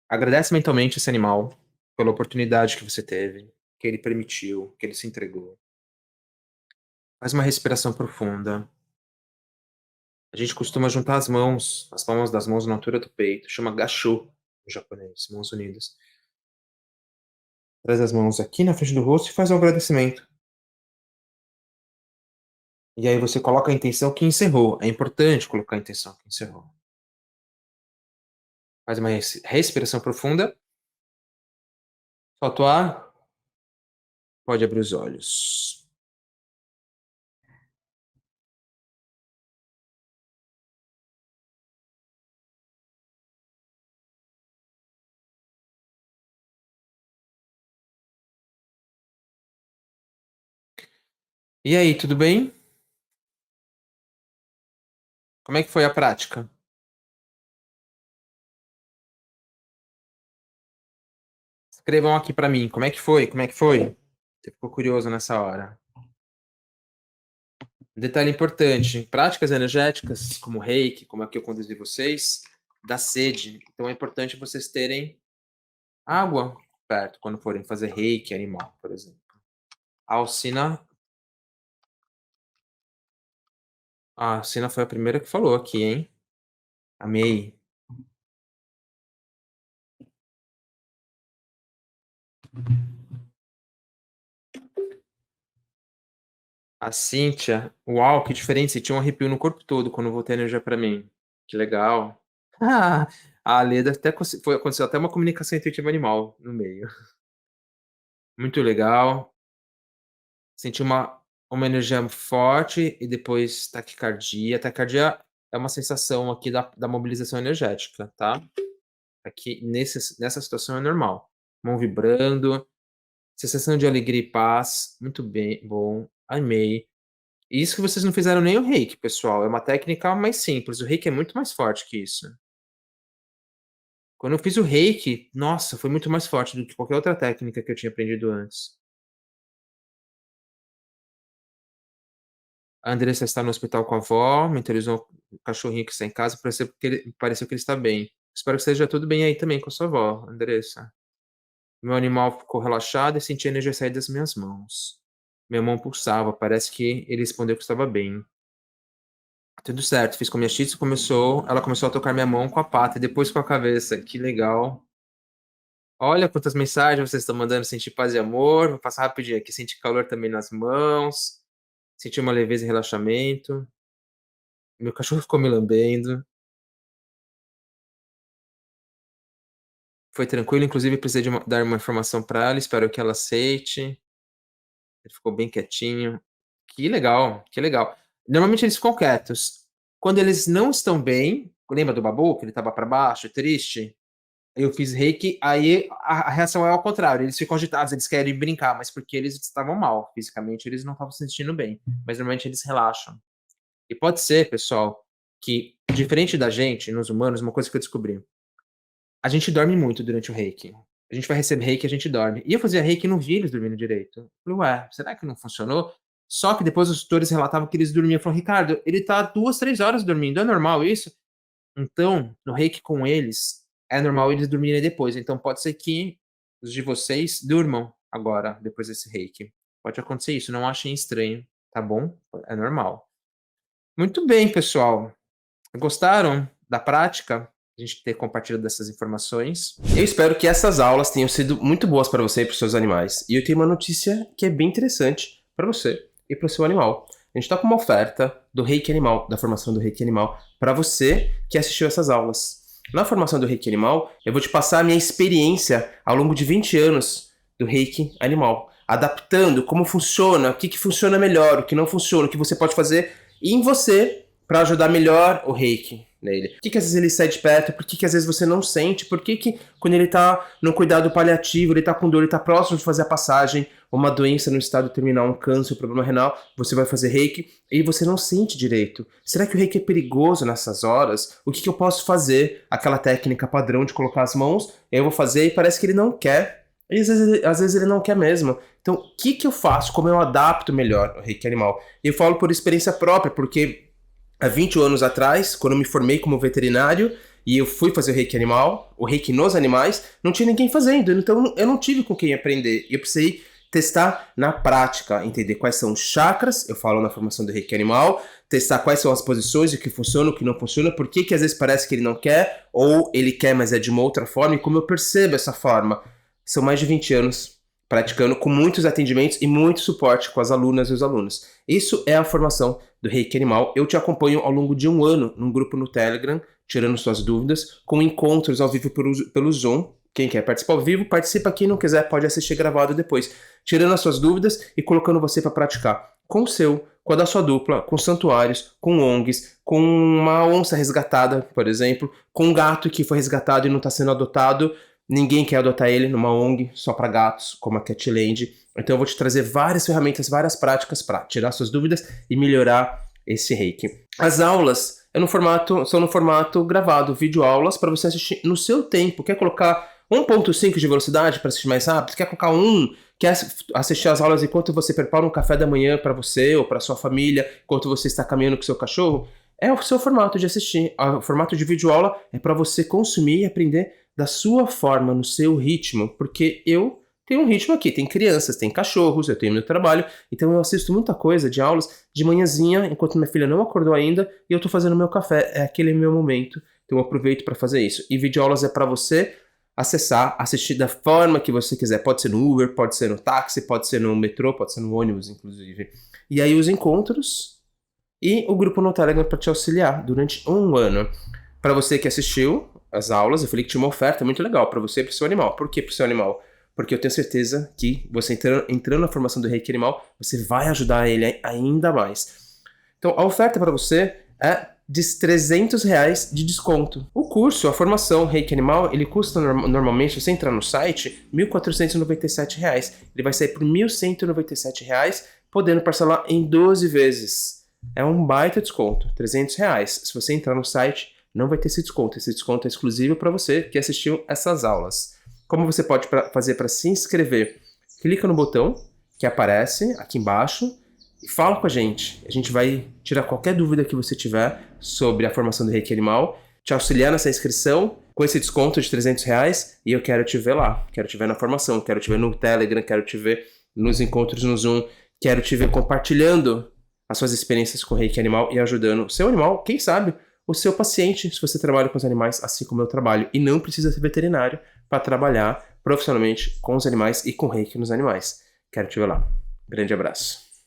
Agradece mentalmente esse animal pela oportunidade que você teve, que ele permitiu, que ele se entregou. Faz uma respiração profunda. A gente costuma juntar as mãos, as palmas das mãos na altura do peito, chama gachô no japonês, mãos unidas. Traz as mãos aqui na frente do rosto e faz um agradecimento. E aí você coloca a intenção que encerrou. É importante colocar a intenção que encerrou. Faz uma respiração profunda. Solta o ar. Pode abrir os olhos. E aí, tudo bem? Como é que foi a prática? Escrevam aqui pra mim. Como é que foi? Como é que foi? Você ficou curioso nessa hora. Detalhe importante: práticas energéticas, como Reiki, como a que eu conduzi vocês, dá sede. Então é importante vocês terem água perto quando forem fazer Reiki animal, por exemplo. A Alcina foi a primeira que falou aqui, hein? Amei. A Cíntia, uau, que diferente, sentiu um arrepio no corpo todo quando voltei a energia pra mim. Que legal. Ah, a Leda até aconteceu até uma comunicação intuitiva animal no meio. Muito legal. Senti uma energia forte e depois taquicardia. Taquicardia é uma sensação aqui da mobilização energética, tá? Aqui nessa situação é normal. Mão vibrando, sensação de alegria e paz. Muito bem, bom. Amei. E isso que vocês não fizeram nem o reiki, pessoal. É uma técnica mais simples. O reiki é muito mais forte que isso. Quando eu fiz o reiki, nossa, foi muito mais forte do que qualquer outra técnica que eu tinha aprendido antes. A Andressa está no hospital com a avó, mentalizou o cachorrinho que está em casa, pareceu que ele está bem. Espero que esteja tudo bem aí também com a sua avó, Andressa. Meu animal ficou relaxado e senti a energia sair das minhas mãos. Minha mão pulsava, parece que ele respondeu que estava bem. Tudo certo, fiz com minha shih tzu, ela começou a tocar minha mão com a pata e depois com a cabeça. Que legal. Olha quantas mensagens vocês estão mandando, sentir paz e amor. Vou passar rapidinho aqui, sentir calor também nas mãos, sentir uma leveza e relaxamento. Meu cachorro ficou me lambendo. Foi tranquilo, inclusive precisei dar uma informação para ela, espero que ela aceite. Ele ficou bem quietinho. Que legal, que legal. Normalmente eles ficam quietos. Quando eles não estão bem, lembra do Babu, que ele estava para baixo, triste? Eu fiz reiki, aí a reação é ao contrário, eles ficam agitados, eles querem brincar, mas porque eles estavam mal, fisicamente eles não estavam se sentindo bem, mas normalmente eles relaxam. E pode ser, pessoal, que diferente da gente, nos humanos, uma coisa que eu descobri, a gente dorme muito durante o reiki. A gente vai receber reiki, a gente dorme. E eu fazia reiki e não via eles dormindo direito. Eu falei, ué, será que não funcionou? Só que depois os tutores relatavam que eles dormiam. Eu falei, Ricardo, ele tá 2, 3 horas dormindo, é normal isso? Então, no reiki com eles, é normal eles dormirem depois. Então pode ser que os de vocês durmam agora, depois desse reiki. Pode acontecer isso, não achem estranho, tá bom? É normal. Muito bem, pessoal. Gostaram da prática? A gente ter compartilhado dessas informações. Eu espero que essas aulas tenham sido muito boas para você e para os seus animais. E eu tenho uma notícia que é bem interessante para você e para o seu animal. A gente está com uma oferta do Reiki Animal, da formação do Reiki Animal, para você que assistiu essas aulas. Na formação do Reiki Animal, eu vou te passar a minha experiência ao longo de 20 anos do Reiki Animal, adaptando como funciona, o que funciona melhor, o que não funciona, o que você pode fazer em você para ajudar melhor o Reiki nele. Por que às vezes ele sai de perto? Por que às vezes você não sente? Por que quando ele tá no cuidado paliativo, ele tá com dor, ele tá próximo de fazer a passagem, uma doença no estado terminal, um câncer, um problema renal, você vai fazer reiki e você não sente direito. Será que o reiki é perigoso nessas horas? O que eu posso fazer? Aquela técnica padrão de colocar as mãos, eu vou fazer e parece que ele não quer. E às vezes ele não quer mesmo. Então, o que eu faço? Como eu adapto melhor o reiki animal? Eu falo por experiência própria, porque há 20 anos atrás, quando eu me formei como veterinário, e eu fui fazer o reiki animal, o reiki nos animais, não tinha ninguém fazendo, então eu não tive com quem aprender. Eu precisei testar na prática, entender quais são os chakras, eu falo na formação do reiki animal, testar quais são as posições, o que funciona, o que não funciona, por que às vezes parece que ele não quer, ou ele quer, mas é de uma outra forma, e como eu percebo essa forma. São mais de 20 anos praticando, com muitos atendimentos e muito suporte com as alunas e os alunos. Isso é a formação do reiki animal. Eu te acompanho ao longo de 1 ano num grupo no Telegram, tirando suas dúvidas, com encontros ao vivo pelo Zoom. Quem quer participar ao vivo, participa. Quem não quiser, pode assistir gravado depois. Tirando as suas dúvidas e colocando você para praticar com o seu, com a da sua dupla, com santuários, com ONGs, com uma onça resgatada, por exemplo, com um gato que foi resgatado e não está sendo adotado. Ninguém quer adotar ele numa ONG só para gatos, como a Catland. Então eu vou te trazer várias ferramentas, várias práticas para tirar suas dúvidas e melhorar esse reiki. As aulas são no formato gravado, videoaulas para você assistir no seu tempo. Quer colocar 1.5 de velocidade para assistir mais rápido? Quer colocar 1? Quer assistir as aulas enquanto você prepara um café da manhã para você ou para sua família, enquanto você está caminhando com seu cachorro? É o seu formato de assistir. O formato de videoaula é para você consumir e aprender da sua forma, no seu ritmo, porque eu tenho um ritmo aqui, tem crianças, tem cachorros, eu tenho meu trabalho, então eu assisto muita coisa de aulas de manhãzinha, enquanto minha filha não acordou ainda, e eu tô fazendo meu café, é aquele meu momento, então eu aproveito para fazer isso. E videoaulas é para você acessar, assistir da forma que você quiser, pode ser no Uber, pode ser no táxi, pode ser no metrô, pode ser no ônibus, inclusive. E aí os encontros e o grupo no Telegram para te auxiliar durante 1 ano. Para você que assistiu as aulas, eu falei que tinha uma oferta muito legal para você e para o seu animal. Por que para o seu animal? Porque eu tenho certeza que você entrando na formação do reiki animal, você vai ajudar ele ainda mais. Então, a oferta para você é de R$300 de desconto. O curso, a formação reiki animal, ele custa normalmente, se você entrar no site, R$1.497. Ele vai sair por R$1.197, podendo parcelar em 12 vezes. É um baita desconto, R$300. Se você entrar no site, não vai ter esse desconto. Esse desconto é exclusivo para você que assistiu essas aulas. Como você pode fazer para se inscrever? Clica no botão que aparece aqui embaixo e fala com a gente. A gente vai tirar qualquer dúvida que você tiver sobre a formação do reiki animal, te auxiliar nessa inscrição com esse desconto de R$300 e eu quero te ver lá. Quero te ver na formação, quero te ver no Telegram, quero te ver nos encontros no Zoom, quero te ver compartilhando as suas experiências com o reiki animal e ajudando o seu animal, quem sabe, o seu paciente, se você trabalha com os animais, assim como eu trabalho, e não precisa ser veterinário para trabalhar profissionalmente com os animais e com reiki nos animais. Quero te ver lá. Grande abraço.